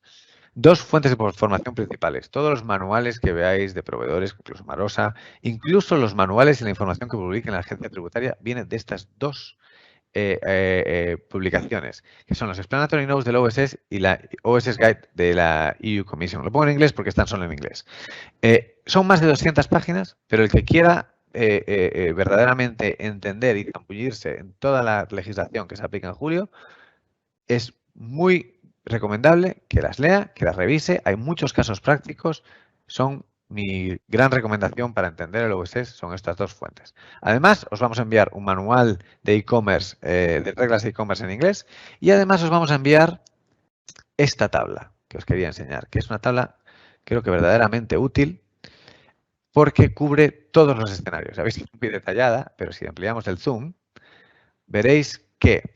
Dos fuentes de información principales. Todos los manuales que veáis de proveedores, incluso Marosa, incluso los manuales y la información que publica en la agencia tributaria vienen de estas dos publicaciones, que son los Explanatory Notes del OSS y la OSS Guide de la EU Commission. Lo pongo en inglés porque están solo en inglés. Son más de 200 páginas, pero el que quiera verdaderamente entender y zambullirse en toda la legislación que se aplica en julio, es muy recomendable que las lea, que las revise. Hay muchos casos prácticos. Son mi gran recomendación para entender el OSS, son estas dos fuentes. Además, os vamos a enviar un manual de e-commerce, de reglas de e-commerce en inglés, y además os vamos a enviar esta tabla que os quería enseñar, que es una tabla, creo que verdaderamente útil, porque cubre todos los escenarios. Sabéis que es muy detallada, pero si ampliamos el zoom, veréis que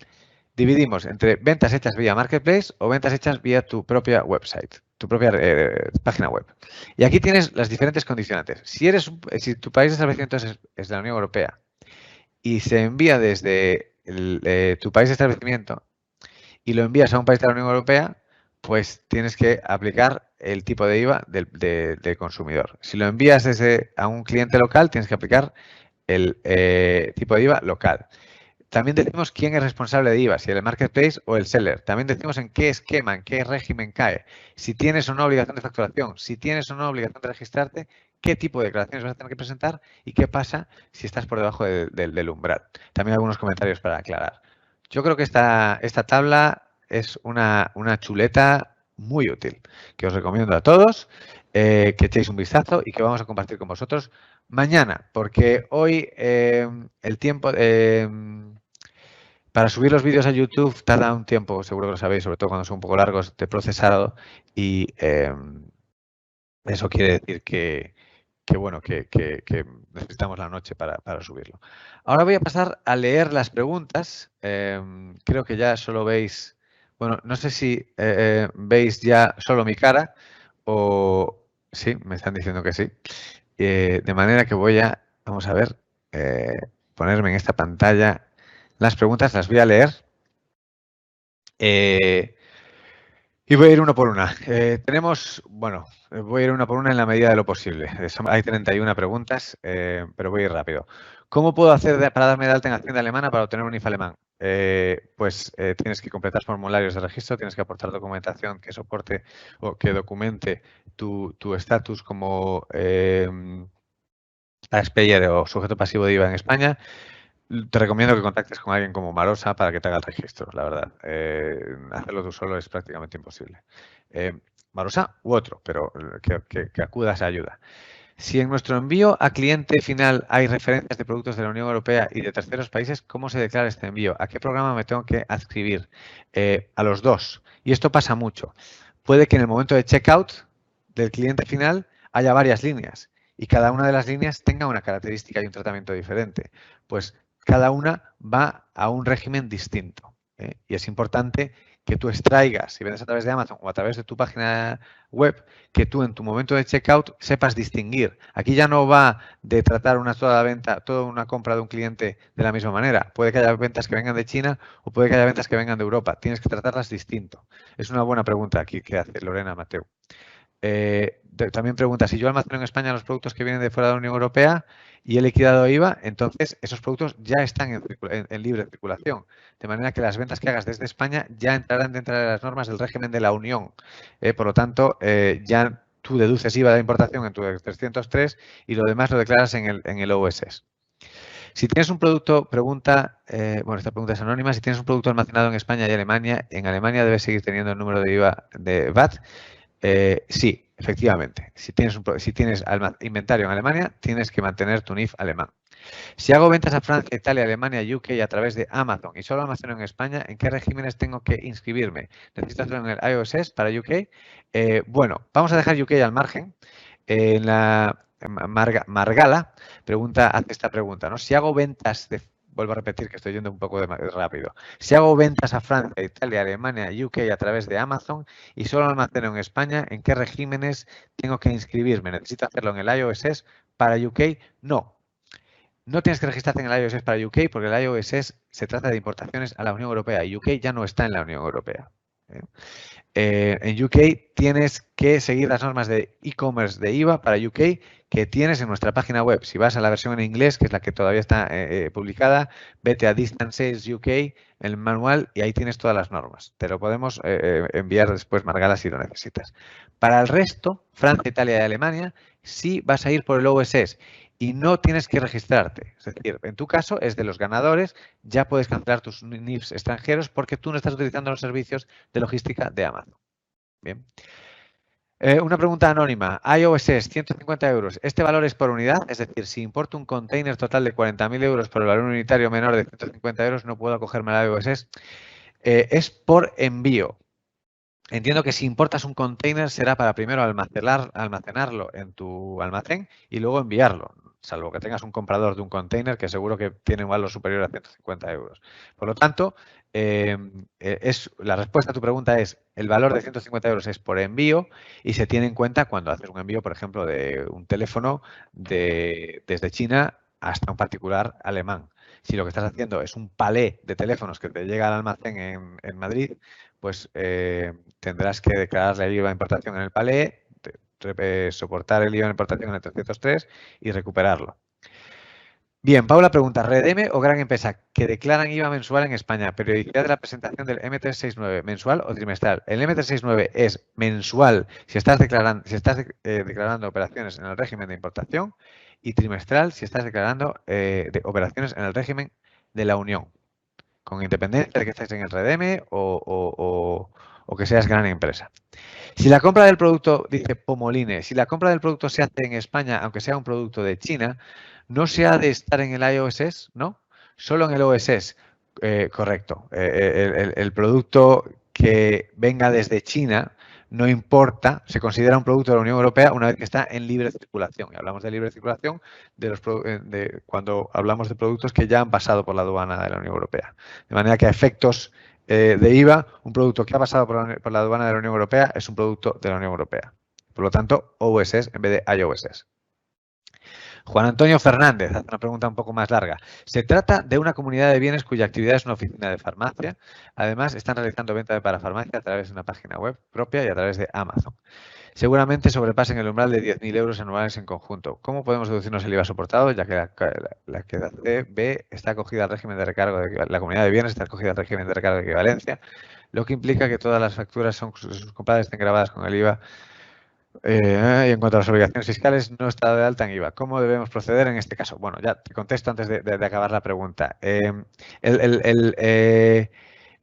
dividimos entre ventas hechas vía Marketplace o ventas hechas vía tu propia website, tu propia página web. Y aquí tienes las diferentes condicionantes. Si tu país de establecimiento es de la Unión Europea y se envía desde tu país de establecimiento y lo envías a un país de la Unión Europea, pues tienes que aplicar el tipo de IVA del consumidor. Si lo envías a un cliente local, tienes que aplicar el tipo de IVA local. También decimos quién es responsable de IVA, si el marketplace o el seller. También decimos en qué esquema, en qué régimen cae. Si tienes o no obligación de facturación, si tienes o no obligación de registrarte, qué tipo de declaraciones vas a tener que presentar y qué pasa si estás por debajo del umbral. También algunos comentarios para aclarar. Yo creo que esta tabla es una chuleta muy útil, que os recomiendo a todos, que echéis un vistazo y que vamos a compartir con vosotros mañana, porque hoy el tiempo para subir los vídeos a YouTube tarda un tiempo, seguro que lo sabéis, sobre todo cuando son un poco largos, de procesado, y eso quiere decir que necesitamos la noche para subirlo. Ahora voy a pasar a leer las preguntas. Creo que ya solo veis, bueno, no sé si veis ya solo mi cara o sí, me están diciendo que sí. De manera que vamos a ver, ponerme en esta pantalla las preguntas, las voy a leer. Y voy a ir uno por una. Voy a ir una por una en la medida de lo posible. Hay 31 preguntas, pero voy a ir rápido. ¿Cómo puedo hacer para darme de alta en Hacienda Alemana para obtener un IF alemán? Tienes que completar formularios de registro, tienes que aportar documentación que soporte o que documente tu estatus como taxpayer o sujeto pasivo de IVA en España. Te recomiendo que contactes con alguien como Marosa para que te haga el registro, la verdad. Hacerlo tú solo es prácticamente imposible. Marosa u otro, pero que acudas a ayuda. Si en nuestro envío a cliente final hay referencias de productos de la Unión Europea y de terceros países, ¿cómo se declara este envío? ¿A qué programa me tengo que adscribir? A los dos. Y esto pasa mucho. Puede que en el momento de checkout del cliente final haya varias líneas y cada una de las líneas tenga una característica y un tratamiento diferente. Pues cada una va a un régimen distinto. Y es importante que tú extraigas, si vendes a través de Amazon o a través de tu página web, que tú en tu momento de checkout sepas distinguir. Aquí ya no va de tratar toda una compra de un cliente de la misma manera. Puede que haya ventas que vengan de China o puede que haya ventas que vengan de Europa. Tienes que tratarlas distinto. Es una buena pregunta aquí que hace Lorena Mateu. También pregunta, si yo almaceno en España los productos que vienen de fuera de la Unión Europea y he liquidado IVA, entonces esos productos ya están en libre circulación. De manera que las ventas que hagas desde España ya entrarán dentro de las normas del régimen de la Unión. Por lo tanto, ya tú deduces IVA de importación en tu 303 y lo demás lo declaras en el OSS. Si tienes un producto, esta pregunta es anónima, si tienes un producto almacenado en España y Alemania, en Alemania debes seguir teniendo el número de IVA de VAT. Sí, efectivamente. Si tienes inventario en Alemania, tienes que mantener tu NIF alemán. Si hago ventas a Francia, Italia, Alemania, UK a través de Amazon y solo almaceno en España, ¿en qué regímenes tengo que inscribirme? ¿Necesito hacerlo en el IOSS para UK? Vamos a dejar UK al margen. En la Margala hace esta pregunta, ¿no? Si hago ventas vuelvo a repetir que estoy yendo un poco rápido. Si hago ventas a Francia, Italia, Alemania, UK a través de Amazon y solo almaceno en España, ¿en qué regímenes tengo que inscribirme? ¿Necesito hacerlo en el IOSS para UK? No. No tienes que registrarte en el IOSS para UK porque el IOSS se trata de importaciones a la Unión Europea y UK ya no está en la Unión Europea. En UK tienes que seguir las normas de e-commerce de IVA para UK que tienes en nuestra página web. Si vas a la versión en inglés, que es la que todavía está publicada, vete a Distance Sales UK, el manual, y ahí tienes todas las normas. Te lo podemos enviar después, Margala, si lo necesitas. Para el resto, Francia, Italia y Alemania, sí vas a ir por el OSS. y no tienes que registrarte. Es decir, en tu caso es de los ganadores, ya puedes cancelar tus NIFs extranjeros porque tú no estás utilizando los servicios de logística de Amazon. Bien. Una pregunta anónima. iOS 150 euros. ¿Este valor es por unidad? Es decir, si importo un container total de 40.000 euros por el valor unitario menor de 150 euros, no puedo acogerme a la iOS. Es por envío. Entiendo que si importas un container será para primero almacenarlo en tu almacén y luego enviarlo, salvo que tengas un comprador de un container que seguro que tiene un valor superior a 150 euros. Por lo tanto, la respuesta a tu pregunta es el valor de 150 euros es por envío y se tiene en cuenta cuando haces un envío, por ejemplo, de un teléfono desde China hasta un particular alemán. Si lo que estás haciendo es un palé de teléfonos que te llega al almacén en Madrid, pues tendrás que declararle el IVA de importación en el palé, soportar el IVA de importación en el 303 y recuperarlo. Bien, Paula pregunta, ¿Redeme o gran empresa que declaran IVA mensual en España? Periodicidad de la presentación del M369, ¿mensual o trimestral? El M369 es mensual si estás declarando operaciones en el régimen de importación y trimestral si estás declarando operaciones en el régimen de la Unión, con independencia de que estés en el Redeme o que seas gran empresa. Si la compra del producto, dice Pomoline, si la compra del producto se hace en España, aunque sea un producto de China, no se ha de estar en el iOS, ¿no? Solo en el OSS, correcto. El producto que venga desde China no importa, se considera un producto de la Unión Europea una vez que está en libre circulación. Y hablamos de libre circulación cuando hablamos de productos que ya han pasado por la aduana de la Unión Europea. De manera que a efectos de IVA, un producto que ha pasado por la aduana de la Unión Europea es un producto de la Unión Europea. Por lo tanto, OSS en vez de iOS. Juan Antonio Fernández hace una pregunta un poco más larga. Se trata de una comunidad de bienes cuya actividad es una oficina de farmacia. Además, están realizando venta de parafarmacia a través de una página web propia y a través de Amazon. Seguramente sobrepasen el umbral de 10.000 euros anuales en conjunto. ¿Cómo podemos deducirnos el IVA soportado? Ya que la que B está acogida al régimen de recargo de la comunidad de bienes está acogida al régimen de recargo de equivalencia, lo que implica que todas las facturas sus compradas estén grabadas con el IVA. Y en cuanto a las obligaciones fiscales, no está de alta en IVA. ¿Cómo debemos proceder en este caso? Bueno, ya te contesto antes de acabar la pregunta. El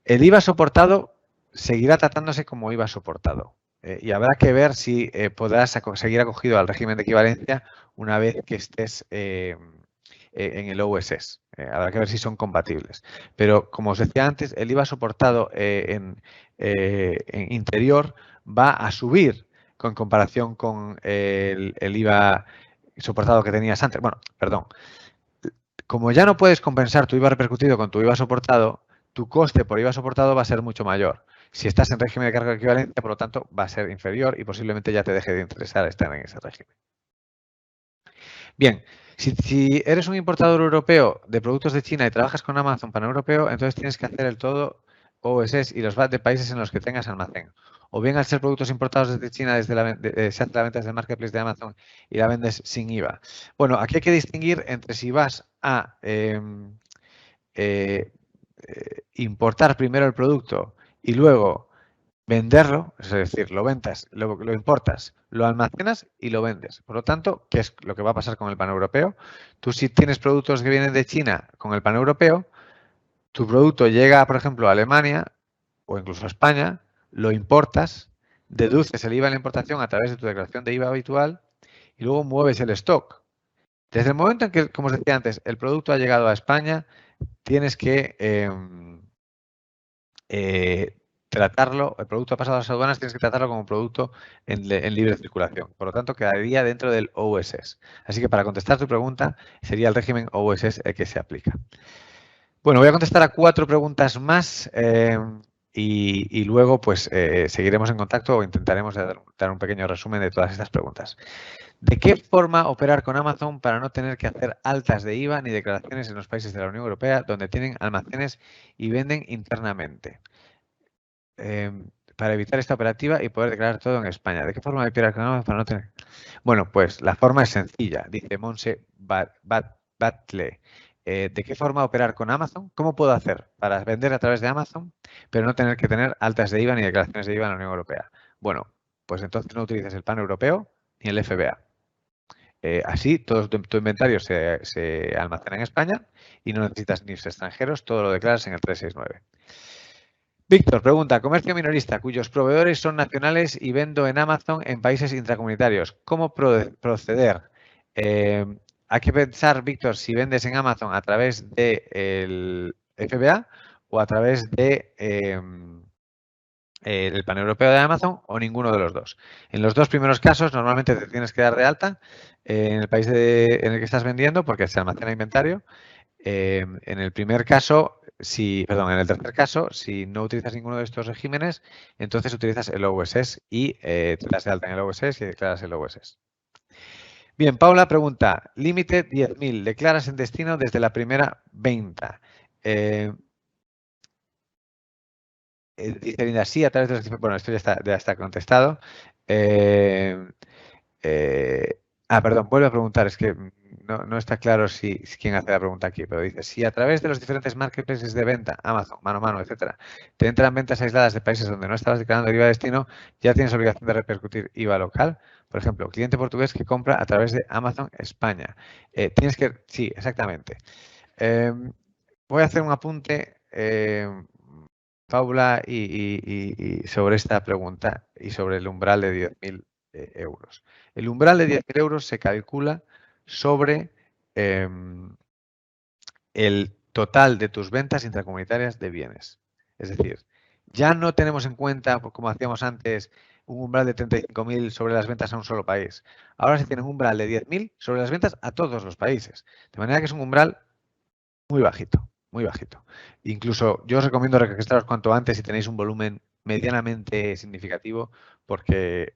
IVA soportado seguirá tratándose como IVA soportado. Y habrá que ver si podrás seguir acogido al régimen de equivalencia una vez que estés en el OSS. Habrá que ver si son compatibles. Pero, como os decía antes, el IVA soportado en interior va a subir en comparación con el IVA soportado que tenías antes. Bueno, perdón. Como ya no puedes compensar tu IVA repercutido con tu IVA soportado, tu coste por IVA soportado va a ser mucho mayor. Si estás en régimen de carga de equivalencia, por lo tanto, va a ser inferior y posiblemente ya te deje de interesar estar en ese régimen. Bien, si eres un importador europeo de productos de China y trabajas con Amazon paneuropeo, entonces tienes que hacer el todo OSS y los VAT de países en los que tengas almacén. O bien al ser productos importados desde China, se hace la venta desde el marketplace de Amazon y la vendes sin IVA. Bueno, aquí hay que distinguir entre si vas a importar primero el producto y luego venderlo, es decir, lo importas, lo almacenas y lo vendes. Por lo tanto, ¿qué es lo que va a pasar con el paneuropeo? Tú si tienes productos que vienen de China con el paneuropeo, tu producto llega, por ejemplo, a Alemania o incluso a España, lo importas, deduces el IVA de la importación a través de tu declaración de IVA habitual y luego mueves el stock. Desde el momento en que, como os decía antes, el producto ha llegado a España, tienes que tratarlo, el producto ha pasado a las aduanas, tienes que tratarlo como producto en libre circulación. Por lo tanto, quedaría dentro del OSS. Así que para contestar tu pregunta, sería el régimen OSS el que se aplica. Bueno, voy a contestar a 4 preguntas más y luego pues seguiremos en contacto o intentaremos dar un pequeño resumen de todas estas preguntas. ¿De qué forma operar con Amazon para no tener que hacer altas de IVA ni declaraciones en los países de la Unión Europea donde tienen almacenes y venden internamente? Para evitar esta operativa y poder declarar todo en España. ¿De qué forma operar con Amazon para no tener? Bueno, pues la forma es sencilla, dice Monse Batle. ¿De qué forma operar con Amazon? ¿Cómo puedo hacer para vender a través de Amazon, pero no tener que tener altas de IVA ni declaraciones de IVA en la Unión Europea? Bueno, pues entonces no utilices el PAN europeo ni el FBA. Así, todo tu inventario se almacena en España y no necesitas NIFs extranjeros, todo lo declaras en el 369. Víctor pregunta, comercio minorista cuyos proveedores son nacionales y vendo en Amazon en países intracomunitarios. ¿Cómo proceder? Hay que pensar, Víctor, si vendes en Amazon a través del FBA o a través de el paneuropeo de Amazon o ninguno de los dos. En los dos primeros casos, normalmente te tienes que dar de alta en el país en el que estás vendiendo porque se almacena inventario. En el primer caso, en el tercer caso, si no utilizas ninguno de estos regímenes, entonces utilizas el OSS y te das de alta en el OSS y declaras el OSS. Bien, Paula pregunta, límite 10.000, declaras en destino desde la primera venta. Dice Linda, sí, a través de los... Bueno, esto ya está contestado. Perdón, vuelvo a preguntar, es que no está claro si quién hace la pregunta aquí, pero dice, si a través de los diferentes marketplaces de venta, Amazon, mano a mano, etcétera, te entran ventas aisladas de países donde no estabas declarando el IVA de destino, ya tienes obligación de repercutir IVA local. Por ejemplo, cliente portugués que compra a través de Amazon España. Sí, exactamente. Voy a hacer un apunte, Paula, y sobre esta pregunta y sobre el umbral de 10.000 euros. El umbral de 10.000 euros se calcula sobre el total de tus ventas intracomunitarias de bienes. Es decir, ya no tenemos en cuenta, como hacíamos antes, un umbral de 35.000 sobre las ventas a un solo país. Ahora se tiene un umbral de 10.000 sobre las ventas a todos los países. De manera que es un umbral muy bajito, muy bajito. Incluso yo os recomiendo registraros cuanto antes si tenéis un volumen medianamente significativo, porque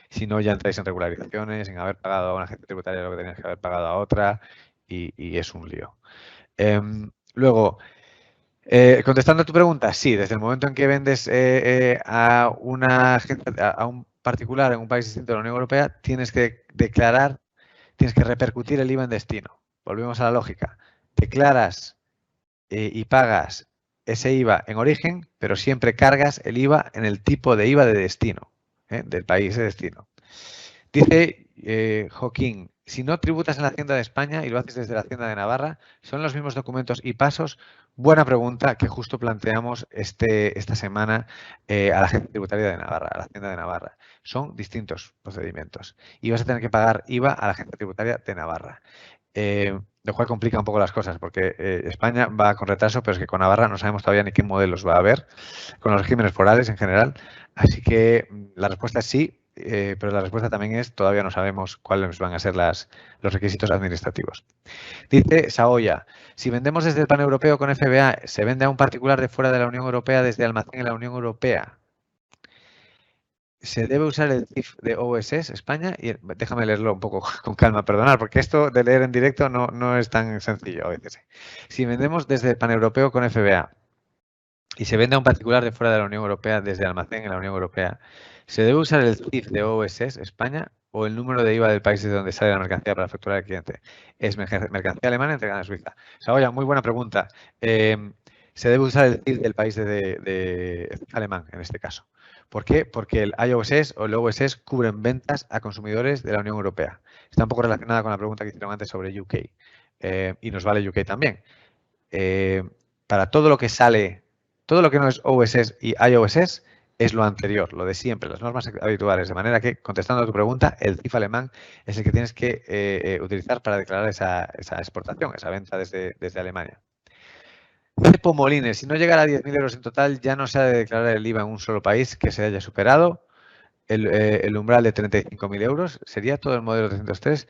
si no ya entráis en regularizaciones, en haber pagado a una agencia tributaria lo que tenías que haber pagado a otra y es un lío. Luego, contestando a tu pregunta, sí, desde el momento en que vendes a un particular en un país distinto de la Unión Europea, tienes que declarar, tienes que repercutir el IVA en destino. Volvemos a la lógica. Declaras y pagas ese IVA en origen, pero siempre cargas el IVA en el tipo de IVA de destino, del país de destino. Dice Joaquín, si no tributas en la Hacienda de España y lo haces desde la Hacienda de Navarra, ¿son los mismos documentos y pasos? Buena pregunta que justo planteamos esta semana a la Agencia Tributaria de Navarra, a la Hacienda de Navarra. Son distintos procedimientos y vas a tener que pagar IVA a la Agencia Tributaria de Navarra. Lo cual complica un poco las cosas, porque España va con retraso, pero es que con Navarra no sabemos todavía ni qué modelos va a haber, con los regímenes forales en general. Así que la respuesta es sí, pero la respuesta también es todavía no sabemos cuáles van a ser los requisitos administrativos. Dice Saoya, si vendemos desde el paneuropeo con FBA, ¿se vende a un particular de fuera de la Unión Europea desde almacén en la Unión Europea? Se debe usar el CIF de OSS España y déjame leerlo un poco con calma, perdonar, porque esto de leer en directo no es tan sencillo a veces. Si vendemos desde el paneuropeo con FBA y se vende a un particular de fuera de la Unión Europea desde almacén en la Unión Europea, ¿se debe usar el CIF de OSS España o el número de IVA del país de donde sale la mercancía para facturar al cliente? Es mercancía alemana entregada en Suiza. Saoya, muy buena pregunta. Se debe usar el CIF del país de alemán en este caso. ¿Por qué? Porque el IOSS o el OSS cubren ventas a consumidores de la Unión Europea. Está un poco relacionada con la pregunta que hicieron antes sobre UK. Y nos vale UK también. Para todo lo que sale, todo lo que no es OSS y IOSS es lo anterior, lo de siempre, las normas habituales. De manera que, contestando a tu pregunta, el CIF alemán es el que tienes que utilizar para declarar esa exportación, esa venta desde Alemania. Pomolines, si no llegara a 10.000 euros en total, ya no se ha de declarar el IVA en un solo país que se haya superado el umbral de 35.000 euros. ¿Sería todo el modelo 303?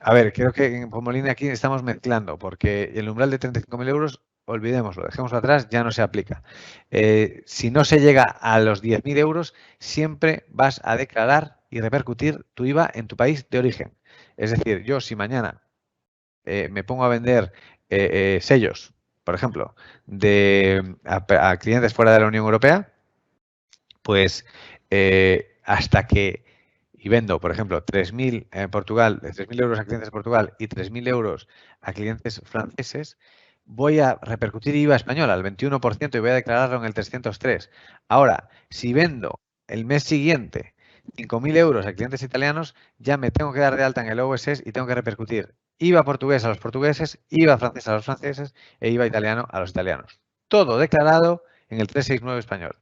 A ver, creo que en Pomolines aquí estamos mezclando, porque el umbral de 35.000 euros, olvidémoslo, dejémoslo atrás, ya no se aplica. Si no se llega a los 10.000 euros, siempre vas a declarar y repercutir tu IVA en tu país de origen. Es decir, yo si mañana me pongo a vender sellos, por ejemplo, a clientes fuera de la Unión Europea, pues hasta que, y vendo, por ejemplo, 3.000 en Portugal, 3.000 euros a clientes de Portugal y 3.000 euros a clientes franceses, voy a repercutir IVA español al 21% y voy a declararlo en el 303. Ahora, si vendo el mes siguiente 5.000 euros a clientes italianos, ya me tengo que dar de alta en el OSS y tengo que repercutir IVA portugués a los portugueses, IVA francés a los franceses e IVA italiano a los italianos. Todo declarado en el 369 español.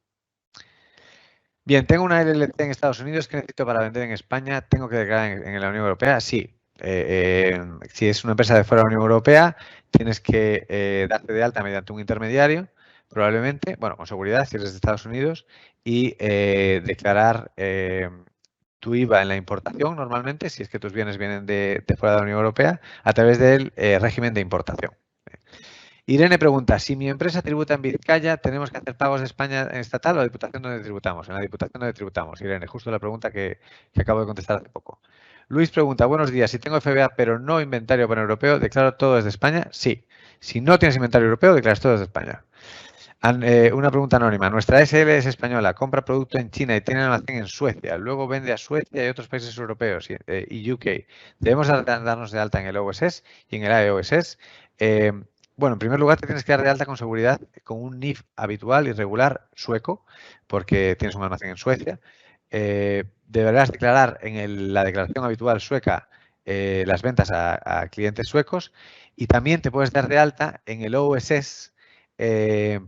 Bien, tengo una LLC en Estados Unidos que necesito para vender en España. ¿Tengo que declarar en la Unión Europea? Sí. Si es una empresa de fuera de la Unión Europea, tienes que darte de alta mediante un intermediario, probablemente, bueno, con seguridad, si eres de Estados Unidos, y declarar tu IVA en la importación, normalmente, si es que tus bienes vienen de fuera de la Unión Europea, a través del régimen de importación. Irene pregunta, si mi empresa tributa en Vizcaya, ¿tenemos que hacer pagos de España estatal o la Diputación donde tributamos? En la Diputación donde tributamos, Irene, justo la pregunta que acabo de contestar hace poco. Luis pregunta, buenos días, si tengo FBA pero no inventario paneuropeo, ¿declaro todo desde España? Sí. Si no tienes inventario europeo, declaras todo desde España. Una pregunta anónima. Nuestra SL es española, compra producto en China y tiene almacén en Suecia. Luego vende a Suecia y otros países europeos y UK. ¿Debemos darnos de alta en el OSS y en el AEOSS? Bueno, en primer lugar, te tienes que dar de alta con seguridad con un NIF habitual y regular sueco, porque tienes un almacén en Suecia. Deberás declarar en la declaración habitual sueca las ventas a clientes suecos y también te puedes dar de alta en el OSS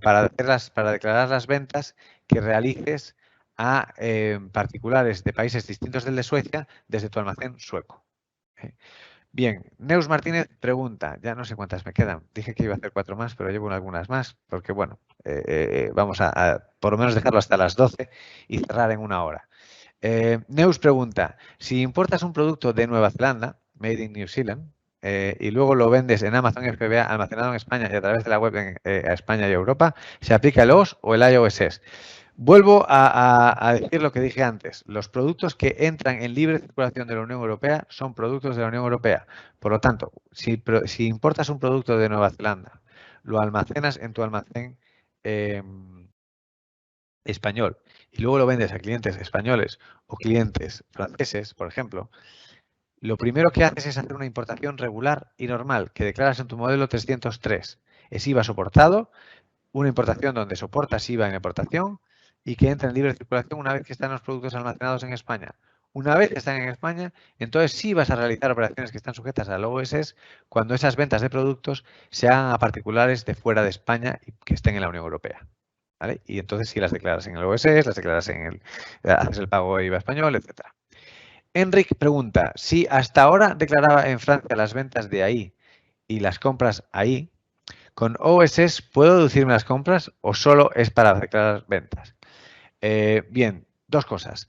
para declarar las ventas que realices a particulares de países distintos del de Suecia desde tu almacén sueco. Bien, Neus Martínez pregunta, ya no sé cuántas me quedan, dije que iba a hacer 4 más, pero llevo algunas más, porque bueno, vamos a por lo menos dejarlo hasta las 12 y cerrar en 1 hora. Neus pregunta, si importas un producto de Nueva Zelanda, made in New Zealand, y luego lo vendes en Amazon FBA almacenado en España y a través de la web a España y Europa, ¿se aplica el OS o el iOSS? Vuelvo a decir lo que dije antes. Los productos que entran en libre circulación de la Unión Europea son productos de la Unión Europea. Por lo tanto, si importas un producto de Nueva Zelanda, lo almacenas en tu almacén español y luego lo vendes a clientes españoles o clientes franceses, por ejemplo, lo primero que haces es hacer una importación regular y normal que declaras en tu modelo 303. Es IVA soportado, una importación donde soportas IVA en importación y que entra en libre circulación una vez que están los productos almacenados en España. Una vez que están en España, entonces sí vas a realizar operaciones que están sujetas al OSS cuando esas ventas de productos se hagan a particulares de fuera de España y que estén en la Unión Europea. ¿Vale? Y entonces sí las declaras en el OSS, las declaras haces el pago de IVA español, etcétera. Enric pregunta, si hasta ahora declaraba en Francia las ventas de ahí y las compras ahí, ¿con OSS puedo deducirme las compras o solo es para declarar ventas? Bien, 2 cosas.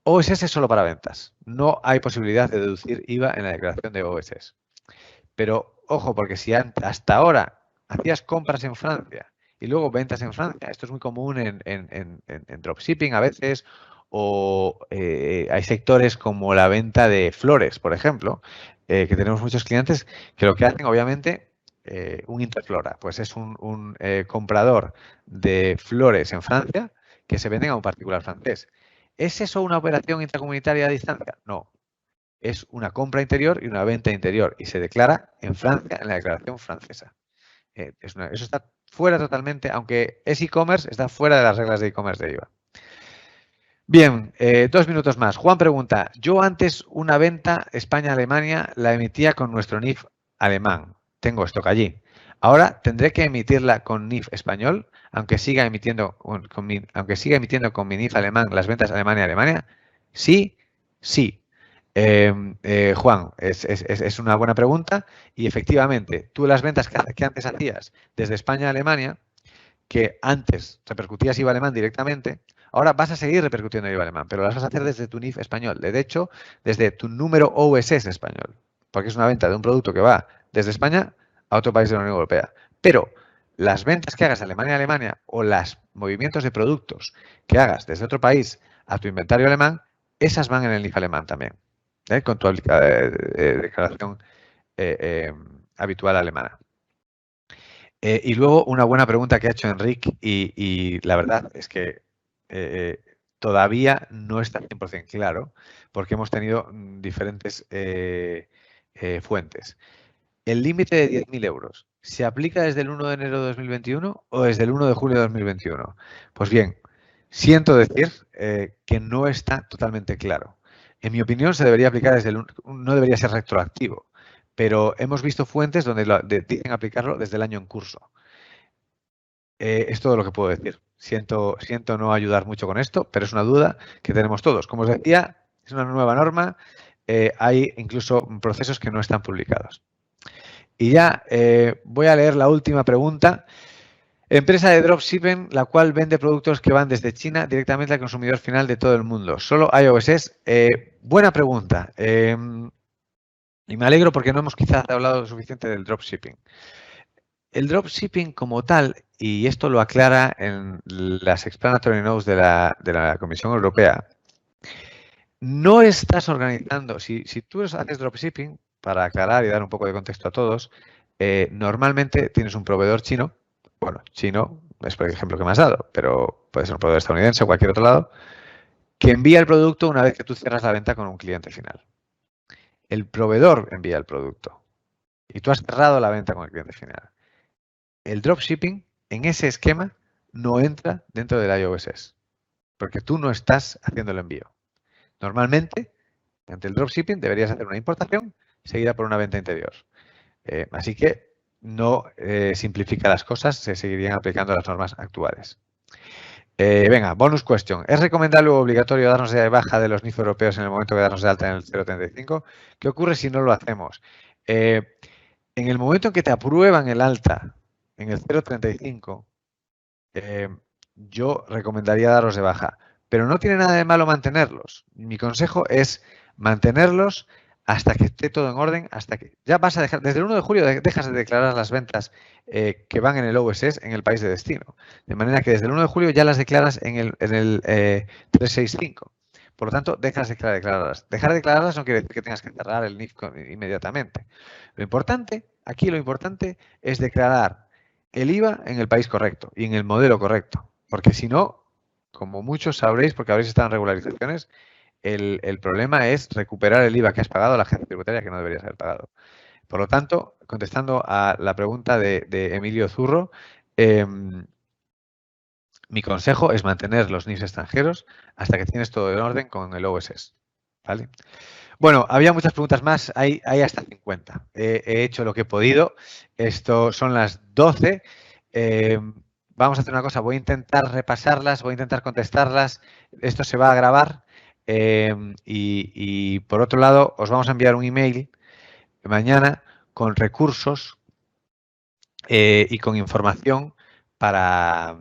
OSS es solo para ventas. No hay posibilidad de deducir IVA en la declaración de OSS. Pero ojo, porque si hasta ahora hacías compras en Francia y luego ventas en Francia, esto es muy común en dropshipping a veces, o hay sectores como la venta de flores, por ejemplo, que tenemos muchos clientes que lo que hacen, obviamente, un Interflora, pues es un comprador de flores en Francia que se venden a un particular francés. ¿Es eso una operación intracomunitaria a distancia? No. Es una compra interior y una venta interior y se declara en Francia en la declaración francesa. Eso está fuera totalmente, aunque es e-commerce, está fuera de las reglas de e-commerce de IVA. Bien, 2 minutos más. Juan pregunta, yo antes una venta España-Alemania la emitía con nuestro NIF alemán. Tengo stock allí. Ahora tendré que emitirla con NIF español, aunque siga emitiendo con mi NIF alemán las ventas Alemania-Alemania. Sí, sí. Juan, es una buena pregunta y efectivamente, tú las ventas que antes hacías desde España a Alemania, que antes repercutías IVA alemán directamente, ahora vas a seguir repercutiendo IVA alemán, pero las vas a hacer desde tu NIF español, de hecho, desde tu número OSS español, porque es una venta de un producto que va desde España a otro país de la Unión Europea. Pero las ventas que hagas de Alemania a Alemania o los movimientos de productos que hagas desde otro país a tu inventario alemán, esas van en el NIF alemán también, con tu declaración habitual alemana. Y luego una buena pregunta que ha hecho Enric y la verdad es que todavía no está 100% claro porque hemos tenido diferentes fuentes. ¿El límite de 10.000 euros se aplica desde el 1 de enero de 2021 o desde el 1 de julio de 2021? Pues bien, siento decir que no está totalmente claro. En mi opinión, se debería aplicar no debería ser retroactivo, pero hemos visto fuentes donde dicen aplicarlo desde el año en curso. Es todo lo que puedo decir. Siento no ayudar mucho con esto, pero es una duda que tenemos todos. Como os decía, es una nueva norma, hay incluso procesos que no están publicados. Y ya voy a leer la última pregunta. Empresa de dropshipping, la cual vende productos que van desde China directamente al consumidor final de todo el mundo. Solo iOS. Buena pregunta. Y me alegro porque no hemos quizás hablado suficiente del dropshipping. El dropshipping como tal, y esto lo aclara en las explanatory notes de la Comisión Europea, no estás organizando, si tú haces dropshipping, para aclarar y dar un poco de contexto a todos, normalmente tienes un proveedor chino, bueno, chino es por ejemplo que me has dado, pero puede ser un proveedor estadounidense o cualquier otro lado, que envía el producto una vez que tú cierras la venta con un cliente final. El proveedor envía el producto y tú has cerrado la venta con el cliente final. El dropshipping en ese esquema no entra dentro del iOS, porque tú no estás haciendo el envío. Normalmente, ante el dropshipping deberías hacer una importación seguida por una venta interior. Así que no simplifica las cosas, se seguirían aplicando las normas actuales. Venga, bonus question. ¿Es recomendable o obligatorio darnos de baja de los NIF europeos en el momento de darnos de alta en el 035? ¿Qué ocurre si no lo hacemos? En el momento en que te aprueban el alta en el 035, yo recomendaría daros de baja. Pero no tiene nada de malo mantenerlos. Mi consejo es mantenerlos hasta que esté todo en orden, hasta que ya vas a dejar, desde el 1 de julio dejas de declarar las ventas que van en el OSS en el país de destino. De manera que desde el 1 de julio ya las declaras en el 365. Por lo tanto, dejas de declararlas. Dejar de declararlas no quiere decir que tengas que cerrar el NIF inmediatamente. Lo importante es declarar el IVA en el país correcto y en el modelo correcto. Porque si no, como muchos sabréis, porque habréis estado en regularizaciones, el problema es recuperar el IVA que has pagado a la agencia tributaria que no deberías haber pagado. Por lo tanto, contestando a la pregunta de Emilio Zurro, mi consejo es mantener los NIFs extranjeros hasta que tienes todo en orden con el OSS. ¿Vale? Bueno, había muchas preguntas más, hay hasta 50. He hecho lo que he podido. Esto son las 12. Vamos a hacer una cosa, voy a intentar repasarlas, voy a intentar contestarlas. Esto se va a grabar y por otro lado os vamos a enviar un email mañana con recursos y con información para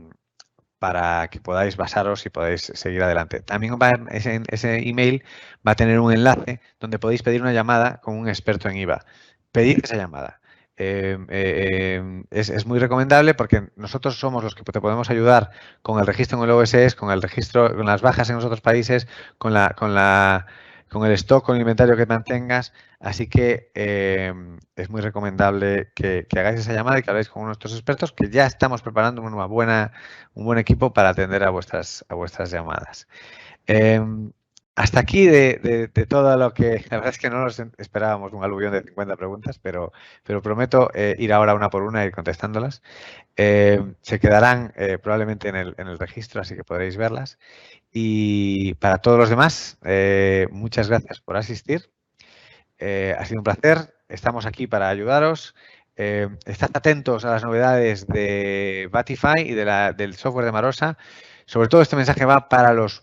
que podáis basaros y podáis seguir adelante. También ese email va a tener un enlace donde podéis pedir una llamada con un experto en IVA. Pedid esa llamada. Es muy recomendable porque nosotros somos los que te podemos ayudar con el registro en el OSS, con el registro, con las bajas en los otros países, con el stock, con el inventario que mantengas. Así que es muy recomendable que hagáis esa llamada y que habléis con nuestros expertos, que ya estamos preparando un buen equipo para atender a vuestras llamadas. Hasta aquí de todo lo que, la verdad es que no nos esperábamos un aluvión de 50 preguntas, pero prometo ir ahora una por una y ir contestándolas. Se quedarán probablemente en el registro, así que podréis verlas. Y para todos los demás, muchas gracias por asistir. Ha sido un placer. Estamos aquí para ayudaros. Estad atentos a las novedades de Batify y del software de Marosa. Sobre todo este mensaje va para los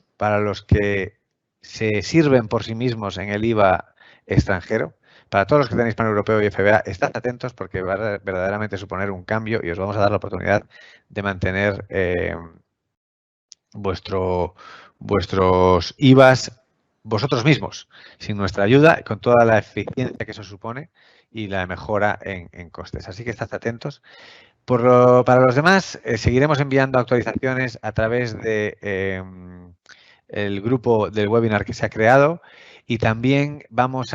que se sirven por sí mismos en el IVA extranjero. Para todos los que tenéis paneuropeo y FBA, estad atentos porque va a verdaderamente suponer un cambio y os vamos a dar la oportunidad de mantener vuestros IVAs vosotros mismos, sin nuestra ayuda, con toda la eficiencia que eso supone y la mejora en costes. Así que estad atentos. Para los demás, seguiremos enviando actualizaciones a través de el grupo del webinar que se ha creado y también vamos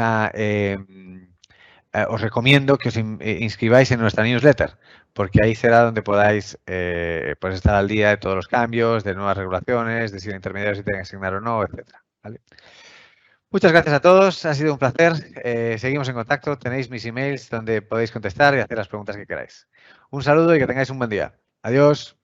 os recomiendo que os inscribáis en nuestra newsletter, porque ahí será donde podáis pues estar al día de todos los cambios, de nuevas regulaciones, de si el intermediario se tiene que asignar o no, etcétera. ¿Vale? Muchas gracias a todos, ha sido un placer. Seguimos en contacto, tenéis mis emails donde podéis contestar y hacer las preguntas que queráis. Un saludo y que tengáis un buen día. Adiós.